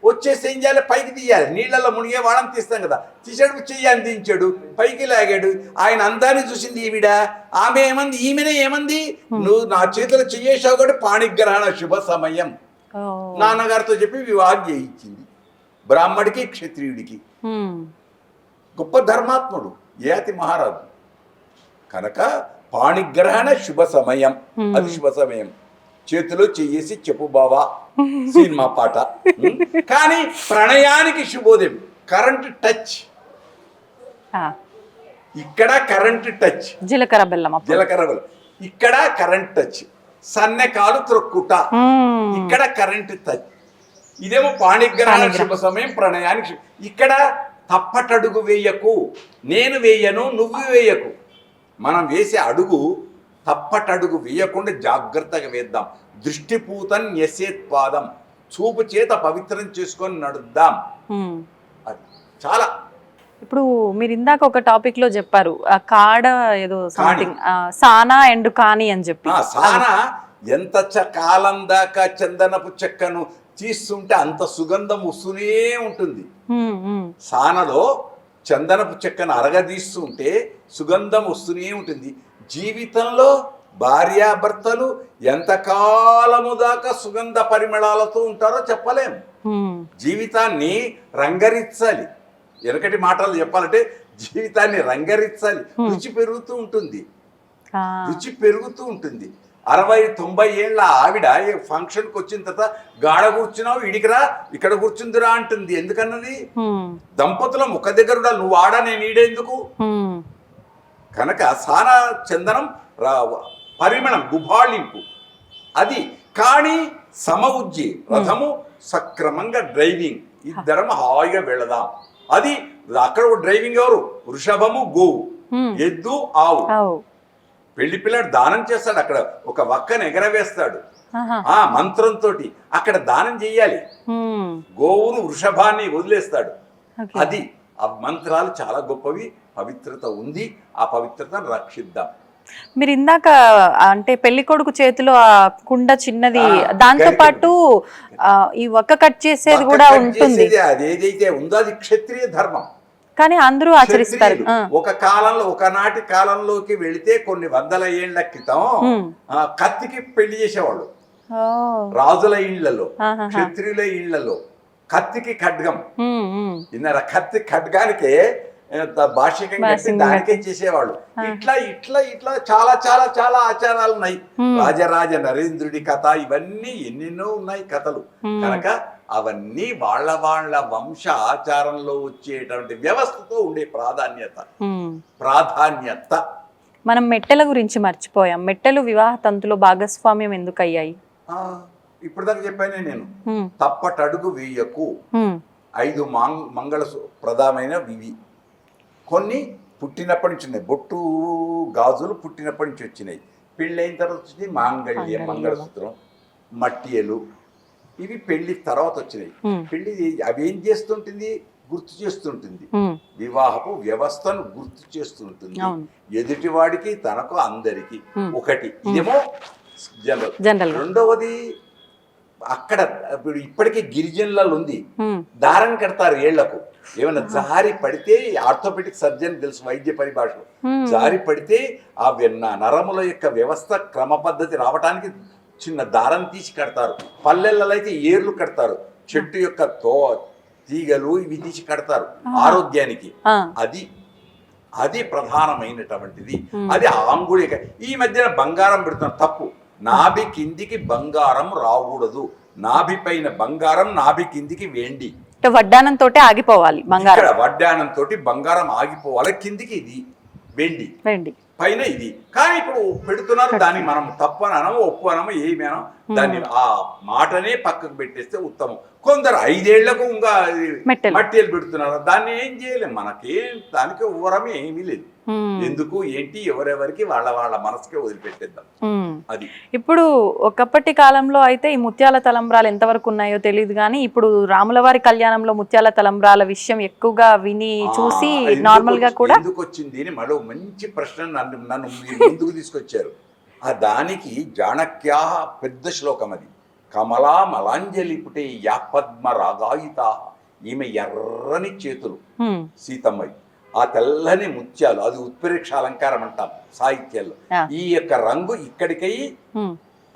S3: వచ్చేసి ఏం చేయాలి? పైకి తీయాలి. నీళ్ళల్లో మునిగే వాళ్ళని తీస్తాం కదా, తీసాడు, చెయ్యి అందించాడు, పైకి లాగాడు. ఆయన అందాన్ని చూసింది ఈవిడ. ఆమె ఏమంది? ఈమెనే ఏమంది? నువ్వు నా చేతిలో చెయ్యేసావు కాబట్టి పాణిగ్రహణ శుభ సమయం. నాన్నగారితో చెప్పి వివాహం చేయించింది. బ్రాహ్మడికి క్షత్రియుడికి. గొప్ప ధర్మాత్ముడు యయాతి మహారాజు కనుక పాణిగ్రహణ శుభ సమయం, అది శుభ సమయం. చేతిలో చెయ్యేసి చెప్పు బావా సినిమా పాట. కానీ ప్రణయానికి శుభోదయం. కరెంట్ టచ్, ఇక్కడ కరెంట్ టచ్,
S2: జీలకర్ర బెల్లం,
S3: ఇక్కడ కరెంట్ టచ్. సన్నె కాలు త్రొక్కుట, ఇక్కడ కరెంట్ టచ్. ఇదేమో పాణిగ్రహణ శుభ సమయం, ప్రణయానికి. ఇక్కడ తప్పటడుగు వేయకు, నేను వేయను, నువ్వు వేయకు. మనం వేసే అడుగు తప్పటడుగు వేయకుండా జాగ్రత్తగా వేద్దాం. దృష్టిపూతం యసేత్పాదం, చూపు చేత పవిత్రం చేసుకొని నడుద్దాం. చాలా.
S2: ఇప్పుడు మీరు ఇందాక ఒక టాపిక్ లో చెప్పారు, కాడ ఏదో సంథింగ్ సానా అండ్ కాని అని చెప్పి.
S3: సానా ఎంత కాలం దాకా చందనపు చెక్కను తీస్తుంటే అంత సుగంధం వస్తూనే ఉంటుంది. సానలో చందనపు చెక్కను అరగదీస్తుంటే సుగంధం వస్తూనే ఉంటుంది. జీవితంలో భార్యాభర్తలు ఎంతకాలము దాకా సుగంధ పరిమళాలతో ఉంటారో చెప్పలేము. జీవితాన్ని రంగరించాలి. వెనకటి మాటలు చెప్పాలంటే జీవితాన్ని రంగరించాలి. రుచి పెరుగుతూ ఉంటుంది, రుచి పెరుగుతూ ఉంటుంది. 60-90 ఏళ్ళ ఆవిడ ఫంక్షన్కి వచ్చిన తర్వాత గాఢ కూర్చున్నావు, ఇడికిరా, ఇక్కడ కూర్చుందిరా అంటుంది. ఎందుకన్నది? దంపతులం ఒక దగ్గర ఉండాలి. నువ్వు ఆడా, నేను ఈడేందుకు? కనుక సానా చందనం పరిమళం, గుబాళింపు అది. కానీ సమవుజ్జి, రథము సక్రమంగా డ్రైవింగ్, ఇద్దరం హాయిగా వెళదాం. అది అక్కడ డ్రైవింగ్ ఎవరు? వృషభము, గోవు, ఎద్దు, ఆవు. పెళ్లి పిల్లాడు దానం చేస్తాడు, అక్కడ ఒక వక్కను ఎగరవేస్తాడు ఆ మంత్రంతో. అక్కడ దానం చెయ్యాలి. గోవును, వృషభాన్ని వదిలేస్తాడు. అది ఆ మంత్రాలు చాలా గొప్పవి. పవిత్రత ఉంది, ఆ పవిత్రతను రక్షిద్దాం.
S2: మీరు ఇందాక అంటే పెళ్లి కొడుకు చేతిలో ఆ కుండ చిన్నది, దాంతో పాటు ఈ ఒక్క కట్ చేసేది కూడా ఉంటుంది.
S3: అదేదైతే ఉందో అది క్షత్రియ ధర్మం,
S2: కానీ అందరూ ఆచరిస్తారు.
S3: ఒక కాలంలో, ఒకనాటి కాలంలోకి వెళితే కొన్ని వందల ఏళ్ల క్రితం కత్తికి పెళ్లి చేసేవాళ్ళు. రాజుల ఇళ్లలో, క్షత్రియుల ఇళ్లలో కత్తికి ఖడ్గం. ఇన్నర కత్తి ఖడ్గానికే భాష్యకం కట్టి దానికే చేసేవాళ్ళు. ఇట్లా ఇట్లా ఇట్లా చాలా చాలా చాలా ఆచారాలు ఉన్నాయి. రాజరాజ నరేంద్రుడి కథ, ఇవన్నీ ఎన్నెన్నో ఉన్నాయి కథలు. కనుక అవన్నీ వాళ్ళ వాళ్ళ వంశ ఆచారంలో వచ్చేటువంటి వ్యవస్థతో ఉండే ప్రాధాన్యత.
S2: మనం మెట్టెల గురించి మర్చిపోయాం. మెట్టెలు వివాహ తంతులో భాగస్వామ్యం ఎందుకు అయ్యాయి?
S3: ఇప్పుడు దాకా చెప్పానే నేను. తప్పటడుగు వేయకు 5 మంగళప్రదమైన ఇవి కొన్ని పుట్టినప్పటి నుంచి ఉన్నాయి. బొట్టు గాజులు పుట్టినప్పటి నుంచి వచ్చినాయి. పెళ్ళైన తర్వాత వచ్చింది మాంగళ్యం, మంగళసూత్రం, మట్టియలు. ఇవి పెళ్లి తర్వాత వచ్చినాయి. పెళ్లి అవి ఏం చేస్తుంటుంది? గుర్తు చేస్తుంటుంది. వివాహపు వ్యవస్థను గుర్తు చేస్తుంటుంది. ఎదుటివాడికి తనకు అందరికి. ఒకటి ఇదేమో జనరల్. రెండవది అక్కడ ఇప్పుడు ఇప్పటికీ గిరిజనులలో ఉంది. దారం కడతారు ఏళ్లకు. ఏమైనా జారి పడితే ఆర్థోపెడిక్ సర్జన్ తెలుసు వైద్య పరిభాషలో. జారి పడితే ఆ నరముల యొక్క వ్యవస్థ క్రమ పద్ధతి రావడానికి చిన్న దారం తీసి కడతారు. పల్లెలలో అయితే ఏర్లు కడతారు. చెట్టు యొక్క తీగలు ఇవి తీసి కడతారు ఆరోగ్యానికి. అది ప్రధానమైనటువంటిది. అది ఆంగుళిక. ఈ మధ్యన బంగారం పెడుతున్నారు. తప్పు. నాభి కిందికి బంగారం రాకూడదు. నాభి పైన బంగారం, నాభి కిందికి వెండి.
S2: వడ్డానంతో ఆగిపోవాలి బంగారం.
S3: వడ్డానంతో బంగారం ఆగిపోవాలి. కిందికి ఇది వెండి, పైన ఇది. కానీ ఇప్పుడు పెడుతున్నారు. దాన్ని మనం తప్పు అనము, ఒప్పు అనము, ఏమేనో దాన్ని ఆ మాటనే పక్కకు పెట్టేస్తే ఉత్తమం. కొందరు 5 ఏళ్లకు ఇంకా మట్టిలు పెడుతున్నారు. దాన్ని ఏం చేయలేం. మనకేం దానికి ఊరమే ఏమీ లేదు. ఎందుకు ఏంటి ఎవరెవరికి వాళ్ళ వాళ్ళ మనసుకే వదిలిపెట్టేద్దాం. అది
S2: ఇప్పుడు ఒకప్పటి కాలంలో అయితే ఈ ముత్యాల తలంబ్రాలు ఎంతవరకు ఉన్నాయో తెలియదు, కానీ ఇప్పుడు రాములవారి కళ్యాణంలో ముత్యాల తలంబ్రాల విషయం ఎక్కువగా విని చూసి నార్మల్ గా కూడా
S3: ఎందుకు వచ్చింది అని మరో మంచి ప్రశ్న నన్ను ముందుకు తీసుకొచ్చారు. ఆ దానికి జానక్యా పెద్ద శ్లోకం అది. కమలా మలాంజలిపుటే యా పద్మ రాగాయితా. ఈమె ఎర్రని చేతులు సీతమ్మయ్య. ఆ తెల్లని ముత్యాలు, అది ఉత్ప్రేక్ష అలంకారం అంటాం సాహిత్యాల్లో. ఈ యొక్క రంగు ఇక్కడికై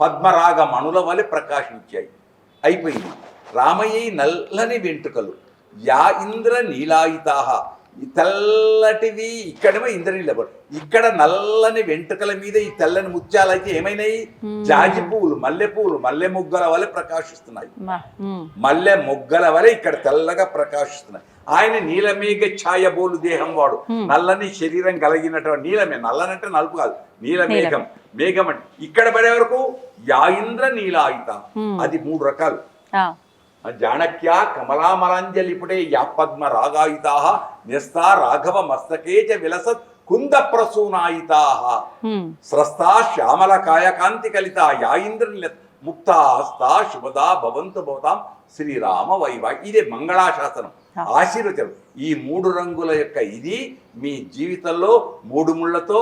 S3: పద్మరాగ మణుల వలె ప్రకాశించాయి. అయిపోయింది. రామయ్య నల్లని వెంట్రుకలు యా ఇంద్ర నీలాయితాహ. ఈ తెల్లటివి ఇక్కడేమో ఇంద్రనీల, ఇక్కడ నల్లని వెంట్రుకల మీద ఈ తెల్లని ముత్యాలు అయితే ఏమైనాయి? జాజి పువ్వులు, మల్లె పువ్వులు, మల్లె మొగ్గల వలె ప్రకాశిస్తున్నాయి. మల్లె మొగ్గల వలె ఇక్కడ తెల్లగా ప్రకాశిస్తున్నాయి. ఆయన నీలమేఘ ఛాయబోలు దేహం వాడు. నల్లని శరీరం కలిగినటువంటి నీలమే. నల్లనంటే నలుపు కాదు, నీలమేఘం. మేఘం అంటే ఇక్కడ పడే వరకు యా ఇంద్ర నీలాయిత. అది 3 రకాలు. జానక్య కమలామలాంజలిపుడే యా పద్మ రాగాయితా న్యస్తా రాఘవ మస్తకేచ విలసత్ కుంద ప్రసూనాయితా స్రస్తా శ్యామల కాయకాంతి కలిత యా ఇంద్ర ముక్తా హస్తా శుభదా భవంతు భవతాం శ్రీరామ వైవా. ఇదే మంగళాశాసనం, ఆశీర్వచనం. ఈ 3 రంగుల యొక్క ఇది మీ జీవితంలో 3 ముళ్ళతో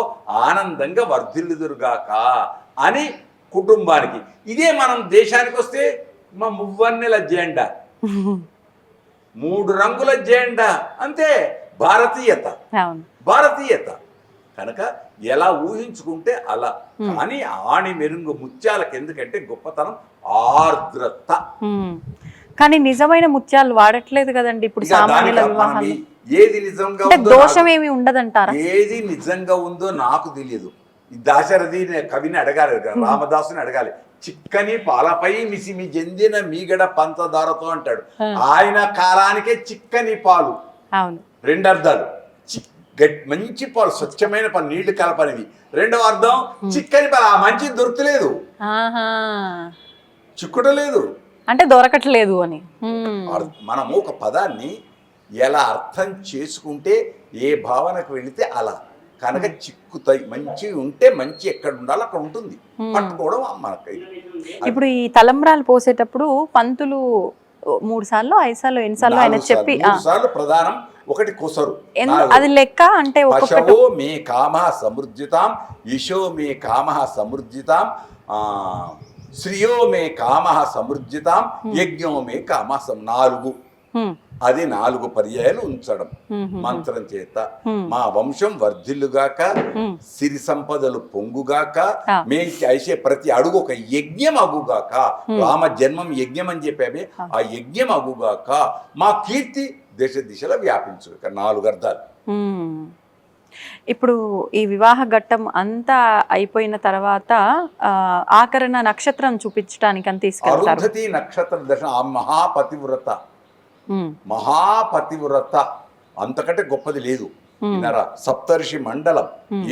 S3: ఆనందంగా వర్ధిల్లుదురుగాక అని కుటుంబానికి. ఇదే మనం దేశానికి వస్తే మా మువ్వన్నెల జెండా, 3 రంగుల జెండా, అంతే. భారతీయత కనుక ఎలా ఊహించుకుంటే అలా. కానీ ఆణి మెరుంగు ముత్యాలకు ఎందుకంటే గొప్పతనం ఆర్ద్రత.
S2: కానీ నిజమైన ముత్యాలు వాడట్లేదు కదండి ఇప్పుడు సామాన్యుల వివాహాలు.
S3: ఏది నిజంగా
S2: దోషం ఏమి ఉండదంటారా?
S3: ఏది నిజంగా ఉందో నాకు తెలియదు. దాశరథి కవిని అడగాలి, రామదాసుని అడగాలి. చిక్కని పాలపై మిసిమి చెందిన మీగడ పంచదారతో అంటాడు. ఆయన కాలానికే చిక్కని పాలు.
S2: అవును,
S3: 2 అర్థాలు. మంచి పాలు, స్వచ్ఛమైన పాలు, నీళ్లు కలపనివి. 2వ అర్థం చిక్కని పాలు. ఆ మంచి దొరకలేదు, చిక్కుటలేదు
S2: అంటే దొరకట్లేదు అని.
S3: మనము ఒక పదాన్ని ఎలా అర్థం చేసుకుంటే ఏ భావనకు వెళితే అలా. కనుక చిక్కుతాయి. మంచి ఉంటే మంచి ఎక్కడ ఉండాలో అక్కడ ఉంటుంది. పట్టుకోవడం మనకి.
S2: ఇప్పుడు ఈ తలంబ్రాలు పోసేటప్పుడు పంతులు 3 సార్లు 5 సార్లు ఎన్నిసార్లు ఆయన చెప్పి
S3: 3 సార్లు ప్రధానం. ఒకటి కొసరు,
S2: అది లెక్క. అంటే
S3: పశవో మే కామః సమృద్ధితాం, యశో మే కామః సమృద్ధితాం, శ్రియో మే కామః సమృద్ధితాం, యజ్ఞో మే కామః 4. అది 4 పర్యాయాలు ఉంచడం మంత్రం చేత. మా వంశం వర్ధిల్లుగాక, సిరి సంపదలు పొంగుగాక, మేము చేసే ప్రతి అడుగు ఒక యజ్ఞం అగుగాక. రామ జన్మం యజ్ఞం అని చెప్పామే, ఆ యజ్ఞం అగుగాక. మా కీర్తి దేశ దిశలో వ్యాపించుగాక. 4 అర్థాలు.
S2: ఇప్పుడు ఈ వివాహ ఘట్టం అంతా అయిపోయిన తర్వాత ఆఖరణ నక్షత్రం చూపించడానికి అని తీసుకెళ్తారు.
S3: అరుంధతి నక్షత్ర దర్శనం, ఆ మహాపతివ్రత, మహాపతివ్రత అంతకంటే గొప్పది లేదు. విన్నారా? సప్తర్షి మండలం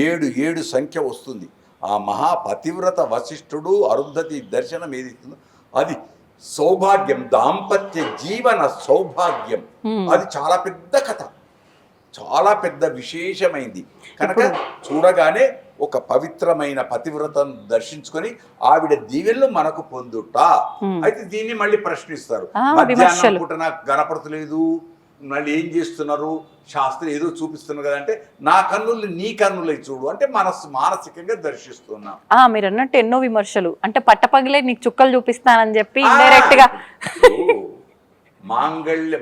S3: 7 సంఖ్య వస్తుంది. ఆ మహాపతివ్రత వశిష్ఠుడు అరుంధతి దర్శనం ఏదైతుందో అది సౌభాగ్యం, దాంపత్య జీవన సౌభాగ్యం. అది చాలా పెద్ద కథ, చాలా పెద్ద విశేషమైంది. కనుక చూడగానే ఒక పవిత్రమైన పతివ్రతను దర్శించుకొని ఆవిడ దీవెనలు మనకు పొందుట. అయితే దీన్ని మళ్ళీ ప్రశ్నిస్తారు, మధ్యాహ్నం పూట నాకు కనపడతలేదు, మళ్ళీ ఏం చేస్తున్నారు, శాస్త్రం ఏదో చూపిస్తున్నారు కదా అంటే, నా కన్నులు నీ కన్నులై చూడు అంటే మానసికంగా దర్శిస్తున్నాం.
S2: మీరు అన్నట్టు ఎన్నో విమర్శలు, అంటే పట్టపగిలే నీకు చుక్కలు చూపిస్తానని చెప్పి ఇండైరెక్ట్ గా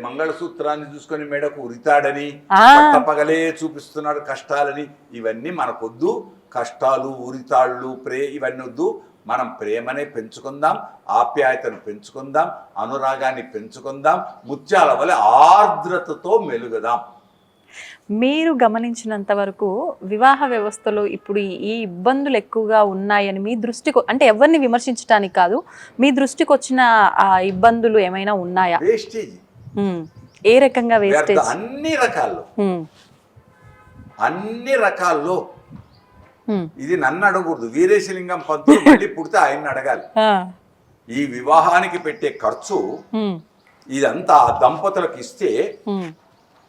S3: మంగళసూత్రాన్ని చూసుకొని మెడకు ఉరితాడని, పట్టపగలే చూపిస్తున్నాడు కష్టాలని. ఇవన్నీ మనకొద్దు. కష్టాలు, ఉరితాళ్ళు, ఇవన్నీ వద్దు. మనం ప్రేమనే పెంచుకుందాం, ఆప్యాయతను పెంచుకుందాం, అనురాగాన్ని పెంచుకుందాం, ముత్యాల వలె ఆర్ద్రతతో మెలుగుదాం.
S2: మీరు గమనించినంత వరకు వివాహ వ్యవస్థలో ఇప్పుడు ఈ ఇబ్బందులు ఎక్కువగా ఉన్నాయని మీ దృష్టికి, అంటే ఎవరిని విమర్శించడానికి కాదు, మీ దృష్టికి వచ్చిన ఆ ఇబ్బందులు ఏమైనా ఉన్నాయా?
S3: వేస్టేజ్.
S2: ఏ రకంగా వేస్టేజ్?
S3: అన్ని రకాల్లో. ఇది నన్ను అడగకూడదు, వీరేశలింగం పంతులు మళ్ళీ పుడితే ఆయన్ని అడగాలి. ఈ వివాహానికి పెట్టే ఖర్చు ఇదంతా ఆ దంపతులకు ఇస్తే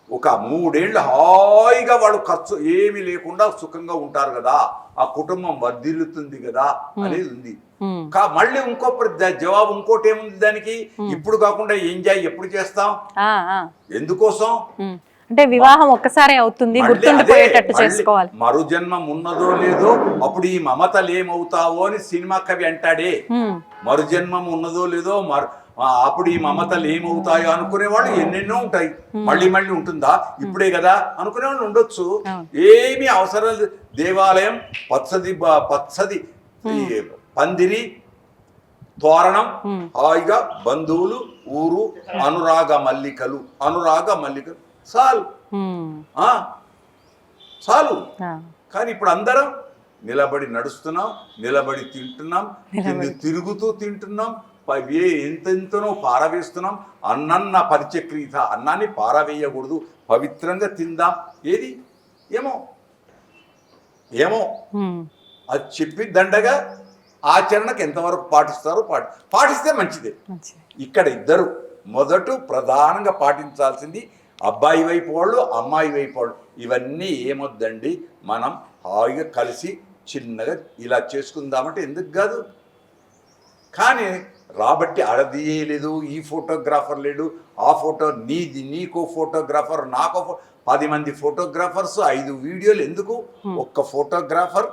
S3: ఒక 3 ఏళ్ళు హాయిగా వాళ్ళు ఖర్చు ఏమీ లేకుండా సుఖంగా ఉంటారు కదా, ఆ కుటుంబం వర్ధిల్లుతుంది కదా అనేది ఉంది. మళ్ళీ జవాబు ఇంకోటి ఏముంది దానికి, ఇప్పుడు కాకుండా ఎంజాయ్ ఎప్పుడు చేస్తాం, ఎందుకోసం
S2: అంటే వివాహం ఒక్కసారి అవుతుంది, గుర్తుండిపోయేటట్టు చేసుకోవాలి.
S3: మరు జన్మం ఉన్నదో లేదో, అప్పుడు ఈ మమతలు ఏమవుతావో అని సినిమా కవి అంటాడే. మరు జన్మం ఉన్నదో లేదో, అప్పుడు ఈ మమతలు ఏమవుతాయో అనుకునేవాళ్ళు ఎన్నెన్నో ఉంటాయి. మళ్ళీ ఉంటుందా, ఇప్పుడే కదా అనుకునేవాళ్ళు ఉండొచ్చు. ఏమీ అవసరం లేదు. దేవాలయం, పచ్చది పందిరి, తోరణం, హాయిగా బంధువులు, ఊరు, అనురాగ మల్లికలు చాలు. కానీ ఇప్పుడు అందరం నిలబడి నడుస్తున్నాం, నిలబడి తింటున్నాం, తిరుగుతూ తింటున్నాం, ఎంతెంతనో పారవేస్తున్నాం. అన్నన్న పరిచక్రీత, అన్నాన్ని పారవేయకూడదు, పవిత్రంగా తిందాం. ఏది ఏమో అది చెప్పి దండగా ఆచరణకు ఎంతవరకు పాటిస్తారో పాటిస్తే మంచిదే. ఇక్కడ ఇద్దరు మొదట ప్రధానంగా పాటించాల్సింది అబ్బాయి వైపు వాళ్ళు, అమ్మాయి వైపు వాళ్ళు. ఇవన్నీ ఏమొద్దండి, మనం హాయిగా కలిసి చిన్నగా ఇలా చేసుకుందామంటే ఎందుకు కాదు. కానీ రాబట్టి అడదీయలేదు, ఈ ఫోటోగ్రాఫర్ లేడు, ఆ ఫోటో నీకో ఫోటోగ్రాఫర్, నాకో 10 మంది ఫోటోగ్రాఫర్స్, 5 వీడియోలు ఎందుకు, ఒక్క ఫోటోగ్రాఫర్.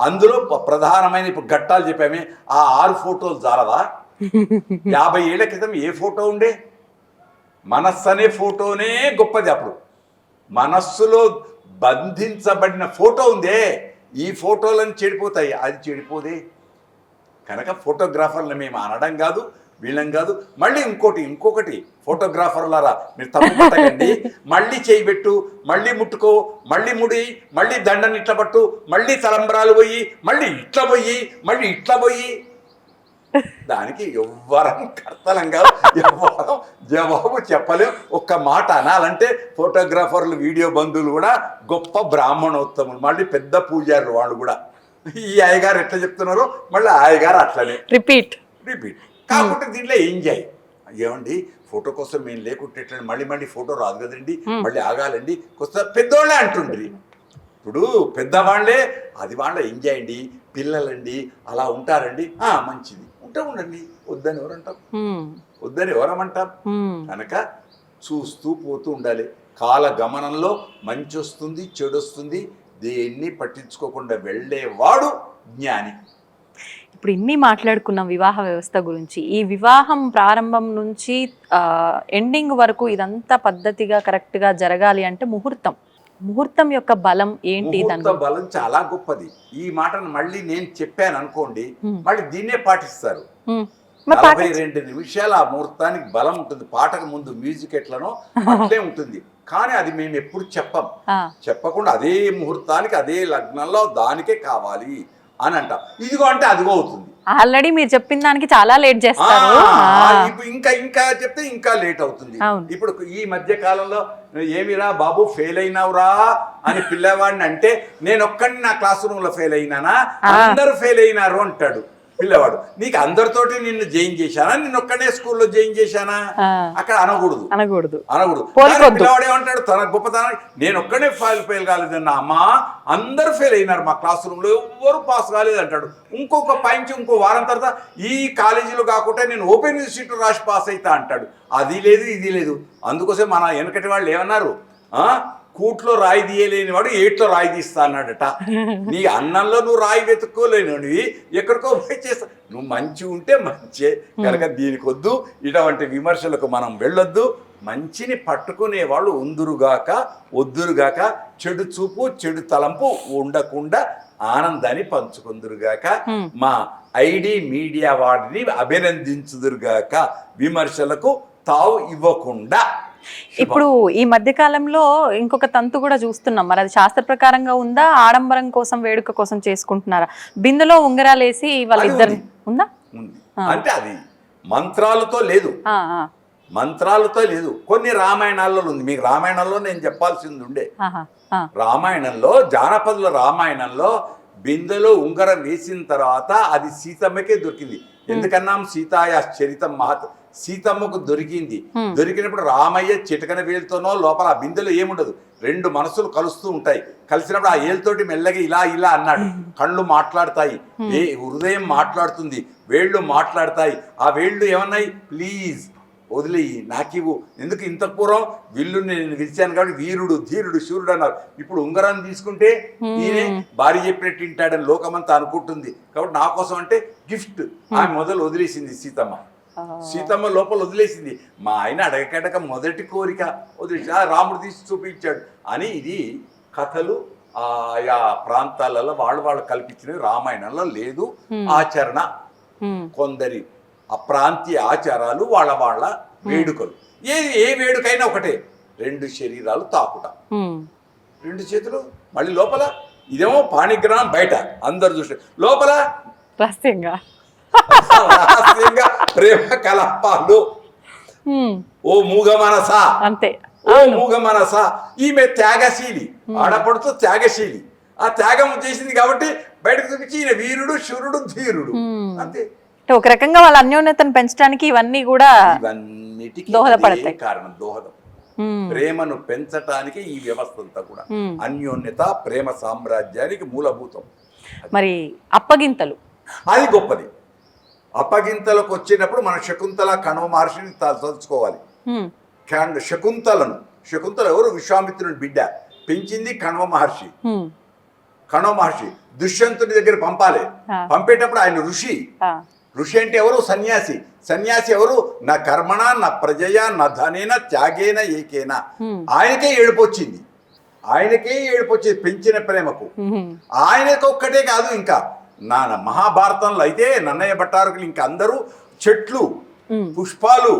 S3: అందులో ప్రధానమైన ఇప్పుడు ఘట్టాలు చెప్పామే, ఆ 6 ఫోటోలు చాలవా? 50 ఏళ్ల క్రితం ఏ ఫోటో ఉండే? మనస్సు అనే ఫోటోనే గొప్పది. అప్పుడు మనస్సులో బంధించబడిన ఫోటో ఉందే, ఈ ఫోటోలను చెడిపోతాయి, అది చెడిపోదే. కనుక ఫోటోగ్రాఫర్లు మేము అనడం కాదు, వీళ్ళం కాదు. మళ్ళీ ఇంకొకటి ఫోటోగ్రాఫర్లారా మీరు తప్పు పట్టకండి. మళ్ళీ చేయబెట్టు, మళ్ళీ ముట్టుకో, మళ్ళీ ముడి, మళ్ళీ దండని ఇట్లా పట్టు, మళ్ళీ తలంబరాలు పోయి, మళ్ళీ ఇట్లా పోయి దానికి ఎవ్వరం కర్తలంగా ఎవ్వరం జవాబు చెప్పలేం. ఒక్క మాట అనాలంటే ఫోటోగ్రాఫర్లు, వీడియో బంధువులు కూడా గొప్ప బ్రాహ్మణోత్తములు, మళ్ళీ పెద్ద పూజారులు వాళ్ళు కూడా. ఈ అయ్యగారు ఎట్లా చెప్తున్నారో మళ్ళీ అయ్యగారు అట్లనే రిపీట్. కాకుంటే దీంట్లో ఎంజాయ్. ఏమండి ఫోటో కోసం మేము లేకుంటే ఎట్లా, మళ్ళీ ఫోటో రాదు కదండి, మళ్ళీ ఆగాలండి, కొత్త పెద్దోళ్ళే అంటుండ్రి. ఇప్పుడు పెద్దవాళ్లే అది వాళ్ళ ఎంజాయ్ అండి, పిల్లలండి అలా ఉంటారండి, మంచిది ఉండండి, వద్దని ఎవరమంటాం. కనుక చూస్తూ పోతూ ఉండాలి. కాల గమనంలో మంచి వస్తుంది, చెడు వస్తుంది, దేన్ని పట్టించుకోకుండా వెళ్ళేవాడు జ్ఞాని.
S2: ఇప్పుడు ఇన్ని మాట్లాడుకున్నాం వివాహ వ్యవస్థ గురించి. ఈ వివాహం ప్రారంభం నుంచి ఎండింగ్ వరకు ఇదంతా పద్ధతిగా కరెక్ట్గా జరగాలి అంటే ముహూర్తం యొక్క బలం ఏంటి?
S3: బలం చాలా గొప్పది. ఈ మాటను మళ్ళీ నేను చెప్పాను అనుకోండి, మళ్ళీ దీన్నే పాటిస్తారు.
S2: మరి
S3: 42 నిమిషాలు ఆ ముహూర్తానికి బలం ఉంటుంది. పాటకు ముందు మ్యూజిక్ ఎట్లనో అట్లే ఉంటుంది. కానీ అది మేము ఎప్పుడు చెప్పకుండా అదే ముహూర్తానికి అదే లగ్నంలో దానికే కావాలి అని అంటాం. ఇదిగో అంటే అదిగో అవుతుంది.
S2: ఆల్రెడీ మీరు చెప్పిన దానికి చాలా లేట్ చేస్తారు.
S3: ఇప్పుడు ఇంకా చెప్తే ఇంకా లేట్ అవుతుంది. ఇప్పుడు ఈ మధ్య కాలంలో ఏమిరా బాబు ఫెయిల్ అయినావురా అని పిల్లవాడిని అంటే నేను ఒక్కడిని నా క్లాస్ రూమ్ లో ఫెయిల్ అయినానా, అందరూ ఫెయిల్ అయినారు అంటాడు పిల్లవాడు. నీకు అందరితోటి నిన్ను జాయిన్ చేశానా, నిన్ను ఒక్కడే స్కూల్లో జాయిన్ చేశానా? అక్కడ అనకూడదు. పిల్లవాడు ఏమంటాడు తన గొప్పతనం, నేను ఒక్కడే ఫెయిల్ కాలేదన్నా, అమ్మా అందరూ ఫెయిల్ అయినారు మా క్లాస్ రూమ్ లో, ఎవ్వరు పాస్ కాలేదు అంటాడు. ఇంకొక పైంచి ఇంకో వారం తర్వాత ఈ కాలేజీలో కాకుండా నేను ఓపెన్ యూనివర్సిటీ రాసి పాస్ అవుతా అంటాడు. అది లేదు ఇది లేదు. అందుకోసం మన వెనకటి వాళ్ళు ఏమన్నారు, కూట్లో రాయి తీయలేని వాడు ఏట్లో రాయి తీస్తా అన్నాడట. నీ అన్నంలో నువ్వు రాయి వెతుక్కోలేనివి ఎక్కడికో పోయి చేస్తా. నువ్వు మంచి ఉంటే మంచే కనుక దీనికి వద్దు, ఇటువంటి విమర్శలకు మనం వెళ్ళొద్దు. మంచిని పట్టుకునే వాళ్ళు వద్దురుగాక, చెడు చూపు చెడు తలంపు ఉండకుండా ఆనందాన్ని పంచుకుందురుగాక, మా ఐడి మీడియా వాడిని అభినందించుదురుగాక, విమర్శలకు తావు ఇవ్వకుండా.
S2: ఇప్పుడు ఈ మధ్య కాలంలో ఇంకొక తంతు కూడా చూస్తున్నాం. మరి అది శాస్త్ర ప్రకారంగా ఉందా, ఆడంబరం కోసం వేడుక కోసం చేసుకుంటున్నారా? బిందెలో ఉంగరాలు వేసి వాళ్ళిద్దరు ఉందా?
S3: ఉంది. అంటే అది మంత్రాలతో లేదు. కొన్ని రామాయణాల్లో ఉంది. మీకు రామాయణంలో నేను చెప్పాల్సింది ఉండే. రామాయణంలో జానపదుల రామాయణంలో బిందెలో ఉంగరం వేసిన తర్వాత అది సీతమ్మకే దొరికింది. ఎందుకన్నాం సీతాయ చరితం మహత్, సీతమ్మకు దొరికినప్పుడు రామయ్య చిటకన వేలుతోనో లోపల ఆ బిందెలో ఏముండదు, రెండు మనసులు కలుస్తూ ఉంటాయి. కలిసినప్పుడు ఆ ఏళ్ళతోటి మెల్లగా ఇలా అన్నాడు. కళ్ళు మాట్లాడతాయి, హృదయం మాట్లాడుతుంది, వేళ్ళు మాట్లాడతాయి. ఆ వేళ్ళు ఏమన్నాయి, ప్లీజ్ వదిలేయి నాకివ్వు. ఎందుకు ఇంత పూర్వం విల్లు నేను విరిచాను కాబట్టి వీరుడు ధీరుడు శూరుడు అన్నారు. ఇప్పుడు ఉంగరాన్ని తీసుకుంటే ఈయనే భార్య చెప్పినట్టు వింటాడని లోకమంతా అనుకుంటుంది. కాబట్టి నా కోసం అంటే గిఫ్ట్ ఆమె మొదలు వదిలేసింది సీతమ్మ లోపల వదిలేసింది. మా ఆయన అడగకడక మొదటి కోరిక వదిలేసి రాముడు తీసి చూపించాడు అని. ఇది కథలు ఆయా ప్రాంతాలలో వాళ్ళు కల్పించినవి. రామాయణంలో లేదు ఆచరణ. కొందరి ఆ ప్రాంతీయ ఆచారాలు వాళ్ళ వేడుకలు. ఏ వేడుకైనా ఒకటే, రెండు శరీరాలు తాకుట, రెండు చేతులు, మళ్ళీ లోపల ఇదేమో పాణిగ్రహం బయట అందరు చూస్తే, లోపల రహస్యంగా ప్రేమ కలాపాలు. ఓ మూగ మనస అంతే, ఓ మూగ మనస. ఈమె త్యాగశీలి, ఆడపడుతూ త్యాగశీలి. ఆ త్యాగం చేసింది కాబట్టి బయటకు చూపించి ఈయన వీరుడు శూరుడు ధీరుడు అంతే.
S2: ఒక రకంగా వాళ్ళ అన్యోన్యతను పెంచడానికి ఇవన్నీ కూడా
S3: ఇవన్నిటికీ దోహదపడతాయి. కారణం దోహదం, ప్రేమను పెంచటానికి ఈ వ్యవస్థ అంతా కూడా అన్యోన్యత ప్రేమ సామ్రాజ్యానికి మూలభూతం.
S2: మరి అప్పగింతలు
S3: అది గొప్పది. అప్పగింతలకు వచ్చినప్పుడు మనం శకుంతల కణవ మహర్షిని తలుచుకోవాలి. శకుంతల ఎవరు? విశ్వామిత్రుని బిడ్డ, పెంచింది కణవ మహర్షి. దుష్యంతుని దగ్గర పంపాలి. పంపేటప్పుడు ఆయన ఋషి అంటే ఎవరు? సన్యాసి ఎవరు? నా కర్మణ నా ప్రజయ నా ధనేన త్యాగేన ఏకేనా. ఆయనకే ఏడుపొచ్చింది పెంచిన ప్రేమకు. ఆయనకు ఒక్కటే కాదు, ఇంకా నా మహాభారతంలో అయితే నన్నయ్య భట్టారకులు ఇంకా అందరూ చెట్లు పుష్పాలు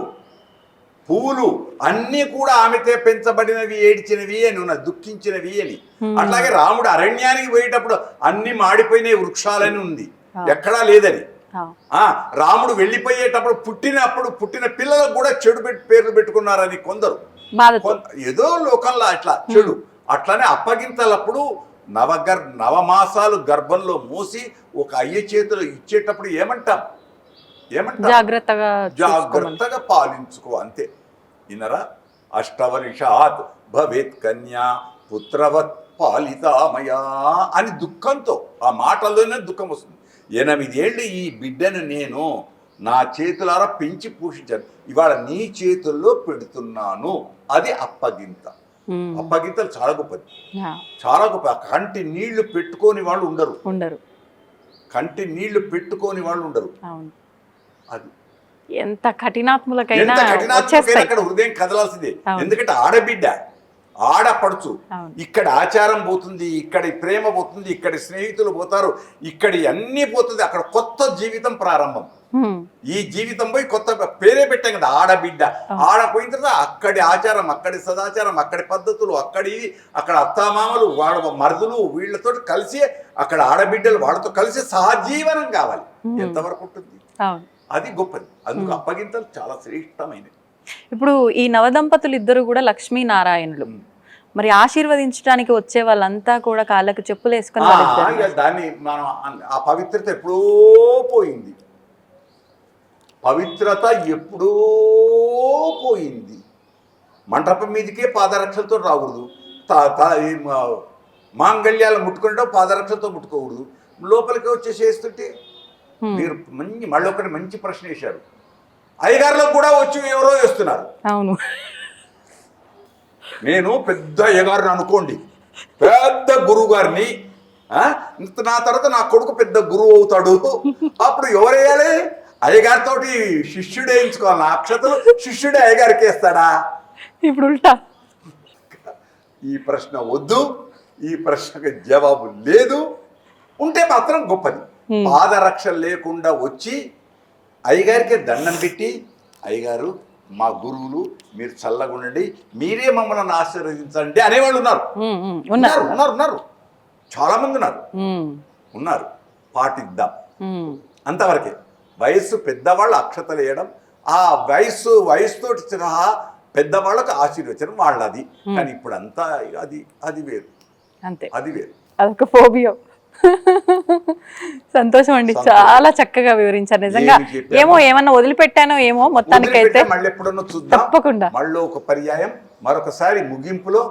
S3: పువ్వులు అన్నీ కూడా ఆమెతే పెంచబడినవి, ఏడ్చినవి అని ఉన్న, దుఃఖించినవి అని. అట్లాగే రాముడు అరణ్యానికి పోయేటప్పుడు అన్ని మాడిపోయిన వృక్షాలని ఉంది, ఎక్కడా లేదని. రాముడు వెళ్ళిపోయేటప్పుడు పుట్టిన పిల్లలకు కూడా చెడు పేర్లు పెట్టుకున్నారని కొందరు, ఏదో లోకంలో అట్లా చెడు. అట్లానే అప్పగింతలప్పుడు నవమాసాలు గర్భంలో మూసి ఒక అయ్య చేతులు ఇచ్చేటప్పుడు ఏమంటాం? జాగ్రత్తగా పాలించుకో అంతే. ఇనరా అష్టవర్షాత్ భవేత్ కన్యా పుత్రవత్ పాలితామయా అని దుఃఖంతో, ఆ మాటల్లోనే దుఃఖం వస్తుంది. 8 ఏళ్ళు ఈ బిడ్డను నేను నా చేతులారా పెంచి పోషించాను, ఇవాళ నీ చేతుల్లో పెడుతున్నాను. అది అప్పగింత. అప్పగింతలు చాలా గొప్పది, చాలా గొప్ప. కంటి నీళ్లు పెట్టుకోని వాళ్ళు ఉండరు. అది
S2: ఎంత కఠినాత్ములకైనా
S3: అక్కడ హృదయం కదలాల్సిందే. ఎందుకంటే ఆడపడుచు, ఇక్కడ ఆచారం పోతుంది, ఇక్కడ ప్రేమ పోతుంది, ఇక్కడ స్నేహితులు పోతారు, ఇక్కడ అన్నీ పోతుంది. అక్కడ కొత్త జీవితం ప్రారంభం. ఈ జీవితం పోయి కొత్త పేరే పెట్టాం కదా ఆడబిడ్డ. ఆడపోయిన తర్వాత అక్కడి ఆచారం, అక్కడి సదాచారం, అక్కడి పద్ధతులు, అక్కడ అత్తామామలు, వాళ్ళ మరుదులు వీళ్ళతో కలిసి అక్కడ ఆడబిడ్డలు వాళ్ళతో కలిసి సహజీవనం కావాలి. ఎంతవరకు ఉంటుంది? అది గొప్పది. అందుకు అప్పగింతలు చాలా శ్రేష్టమైనది.
S2: ఇప్పుడు ఈ నవదంపతులు ఇద్దరు కూడా లక్ష్మీనారాయణులు. మరి ఆశీర్వదించడానికి వచ్చే వాళ్ళంతా కూడా కాళ్ళకు చెప్పులు వేసుకొని
S3: దాన్ని మనం ఆ పవిత్రత ఎప్పుడో పోయింది. పవిత్రత ఎప్పుడో పోయింది. మంటపం మీదకే పాదరక్షలతో రాకూడదు. మాంగళ్యాలు ముట్టుకుంటే పాదరక్షలతో ముట్టుకోకూడదు. లోపలికి వచ్చేసి వేస్తుంటే మీరు మళ్ళీ ఒకటి మంచి ప్రశ్న వేశారు. అయ్యగారులకు కూడా వచ్చి ఎవరో వేస్తున్నారు.
S2: అవును,
S3: నేను పెద్ద అయ్యగారిని అనుకోండి, పెద్ద గురువు గారిని, నా తర్వాత నా కొడుకు పెద్ద గురువు అవుతాడు. అప్పుడు ఎవరు వేయాలి? అయ్యగారితో శిష్యుడు వేయించుకోవాలి. నా అక్షతలు శిష్యుడే అయ్యగారికి వేస్తాడా?
S2: ఇప్పుడు ఉల్టా.
S3: ఈ ప్రశ్న వద్దు, ఈ ప్రశ్నకు జవాబు లేదు. ఉంటే మాత్రం గొప్పది. పాదరక్ష లేకుండా వచ్చి అయ్యగారికి దండం పెట్టి, అయ్యగారు మా గురువులు, మీరు చల్లగా ఉండండి, మీరే మమ్మల్ని ఆశీర్వదించండి అనేవాళ్ళు ఉన్నారు. ఉన్నారు చాలా మంది ఉన్నారు. పాటిద్దాం అంతవరకే. వయస్సు పెద్దవాళ్ళు అక్షతలు వేయడం, ఆ వయసుతో సహా పెద్దవాళ్ళకు ఆశీర్వచనం వాళ్ళది. కానీ ఇప్పుడు అంతా అది వేరు, అంతే, అది వేరు.
S2: అదొక ఫోబియో. సంతోషం అండి, చాలా చక్కగా వివరించారు. నిజంగా ఏమన్నా వదిలిపెట్టానో ఏమో, మొత్తానికైతే
S3: మళ్ళీ ఎప్పుడన్నా చూద్దాం.
S2: తప్పకుండా
S3: మళ్ళీ ఒక పర్యాయం మరొకసారి ముగింపులో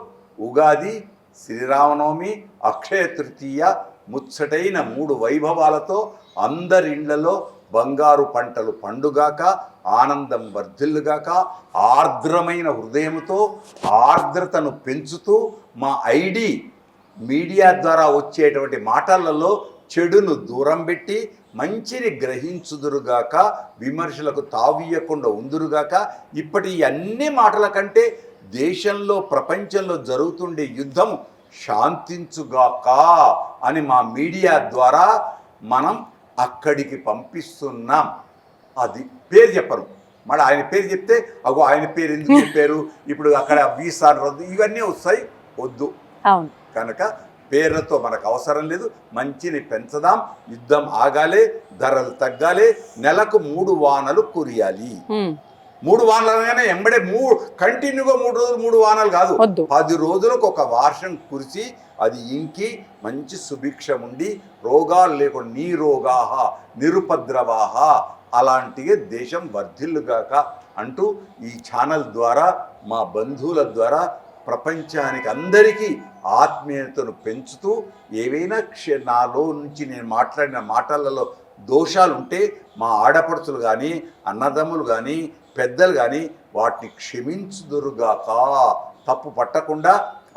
S3: ఉగాది, శ్రీరామనవమి, అక్షయ తృతీయ ముచ్చటైన 3 వైభవాలతో అందరి ఇళ్లలో బంగారు పంటలు పండుగాక, ఆనందం వర్ధిల్లుగాక, ఆర్ద్రమైన హృదయంతో ఆర్ద్రతను పెంచుతూ మా ఐడి మీడియా ద్వారా వచ్చేటువంటి మాటలలో చెడును దూరం పెట్టి మంచిని గ్రహించుదురుగాక, విమర్శలకు తావీయకుండా ఉందురుగాక. ఇప్పటి అన్ని మాటల కంటే దేశంలో ప్రపంచంలో జరుగుతుండే యుద్ధం శాంతించుగాక అని మా మీడియా ద్వారా మనం అక్కడికి పంపిస్తున్నాం. అది పేరు చెప్పరు, మళ్ళీ ఆయన పేరు చెప్తే అగో ఆయన పేరు ఎందుకు చెప్పారు, ఇప్పుడు అక్కడ వీసా రద్దు, ఇవన్నీ వస్తాయి. వద్దు.
S2: అవును,
S3: కనుక పేర్లతో మనకు అవసరం లేదు. మంచిని పెంచదాం. యుద్ధం ఆగాలి, ధరలు తగ్గాలి, నెలకు 3 వానలు కురియాలి. 3 వానలు అనగానే ఎంబడే కంటిన్యూగా 3 రోజులు 3 వానలు కాదు, 10 రోజులకు ఒక వర్షం కురిసి అది ఇంకి మంచి సుభిక్షం ఉండి రోగాలు లేకుండా నీరోగాహ నిరుపద్రవాహ అలాంటివి దేశం వర్ధిల్లుగాక అంటూ ఈ ఛానల్ ద్వారా మా బంధువుల ద్వారా ప్రపంచానికి అందరికీ ఆత్మీయతను పెంచుతూ ఏవైనా నాలో నుంచి నేను మాట్లాడిన మాటలలో దోషాలు ఉంటే మా ఆడపడుచులు కానీ అన్నదమ్ములు కానీ పెద్దలు కానీ వాటిని క్షమించుదురుగాక. తప్పు పట్టకుండా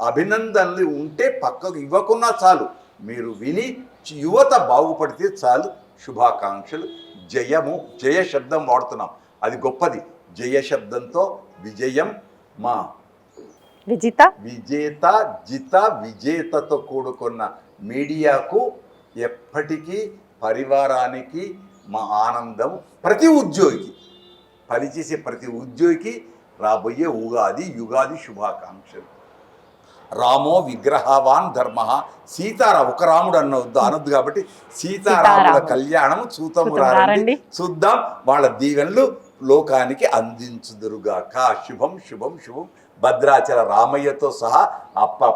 S3: అభినందనలు ఉంటే పక్కకు ఇవ్వకున్నా చాలు, మీరు విని యువత బాగుపడితే చాలు. శుభాకాంక్షలు. జయ శబ్దం వాడుతున్నాం, అది గొప్పది. జయ శబ్దంతో విజయం, మా విజేతతో కూడుకున్న మీడియాకు ఎప్పటికీ పరివారానికి మా ఆనందం. ప్రతి ఉద్యోగికి, పనిచేసే ప్రతి ఉద్యోగికి రాబోయే యుగాది శుభాకాంక్షలు. రామో విగ్రహవాన్ ధర్మ. ఒక రాముడు అనొద్దు కాబట్టి సీతారాముల కళ్యాణం చూతమురారండి, చూద్దాం. వాళ్ళ దీవెనలు లోకానికి అందించుదురుగాక. శుభం శుభం శుభం. భద్రాచల రామయ్యతో సహా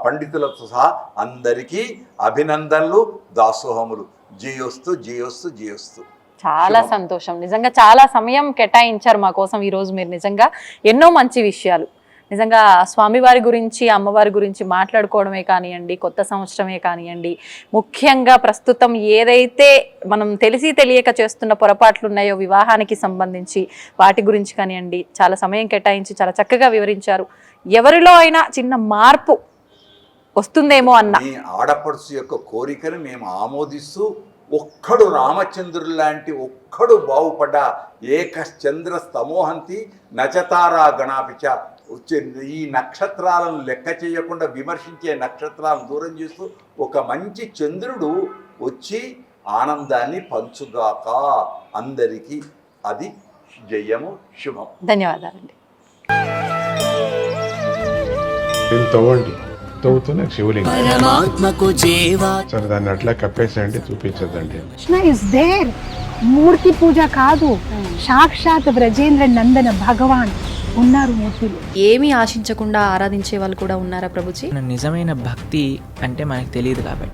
S3: పండితులతో సహా అందరికీ అభినందనలు, దాసోహములు. జయోస్తు జయోస్తు జయోస్తు.
S2: చాలా సంతోషం. నిజంగా చాలా సమయం కేటాయించారు మా కోసం ఈరోజు మీరు. నిజంగా ఎన్నో మంచి విషయాలు, నిజంగా స్వామివారి గురించి, అమ్మవారి గురించి మాట్లాడుకోవడమే కానివ్వండి, కొత్త సంవత్సరమే కానివ్వండి, ముఖ్యంగా ప్రస్తుతం ఏదైతే మనం తెలిసి తెలియక చేస్తున్న పొరపాట్లు ఉన్నాయో వివాహానికి సంబంధించి వాటి గురించి కానివ్వండి, చాలా సమయం కేటాయించి చాలా చక్కగా వివరించారు. ఎవరిలో అయినా చిన్న మార్పు వస్తుందేమో అన్న
S3: ఆడపడుచు యొక్క కోరికను మేము ఆమోదిస్తూ, ఒక్కడు రామచంద్రుడు లాంటి ఒక్కడు బాగుపడ్డా ఏకశ్చంద్ర స్తమోహంతి నచతారా గణాపిచ. ఈ నక్షత్రాలను లెక్క చేయకుండా విమర్శించే నక్షత్రాలను దూరం చేస్తూ ఒక మంచి చంద్రుడు వచ్చి ఆనందాన్ని పంచుగాక అందరికీ. అది జయము, శుభం.
S2: ధన్యవాదాలండి.
S4: దీన్ని తవ్వండి, తవ్వుతూనే శివలింగం.
S5: పరమాత్మకు జీవా
S4: సరే దాన్ని అట్లా కప్పేసేయండి, చూపించదండి.
S6: Krishna is there. మూర్తి పూజ కాదు, సాక్షాత్ బ్రజేంద్ర నందన భగవాన్ ఉన్నారు మూర్తిలో.
S7: ఏమీ ఆశించకుండా ఆరాధించే వాళ్ళు కూడా ఉన్నారా ప్రభుజీ?
S5: నిజమైన భక్తి అంటే మనకు తెలియదు కాబట్టి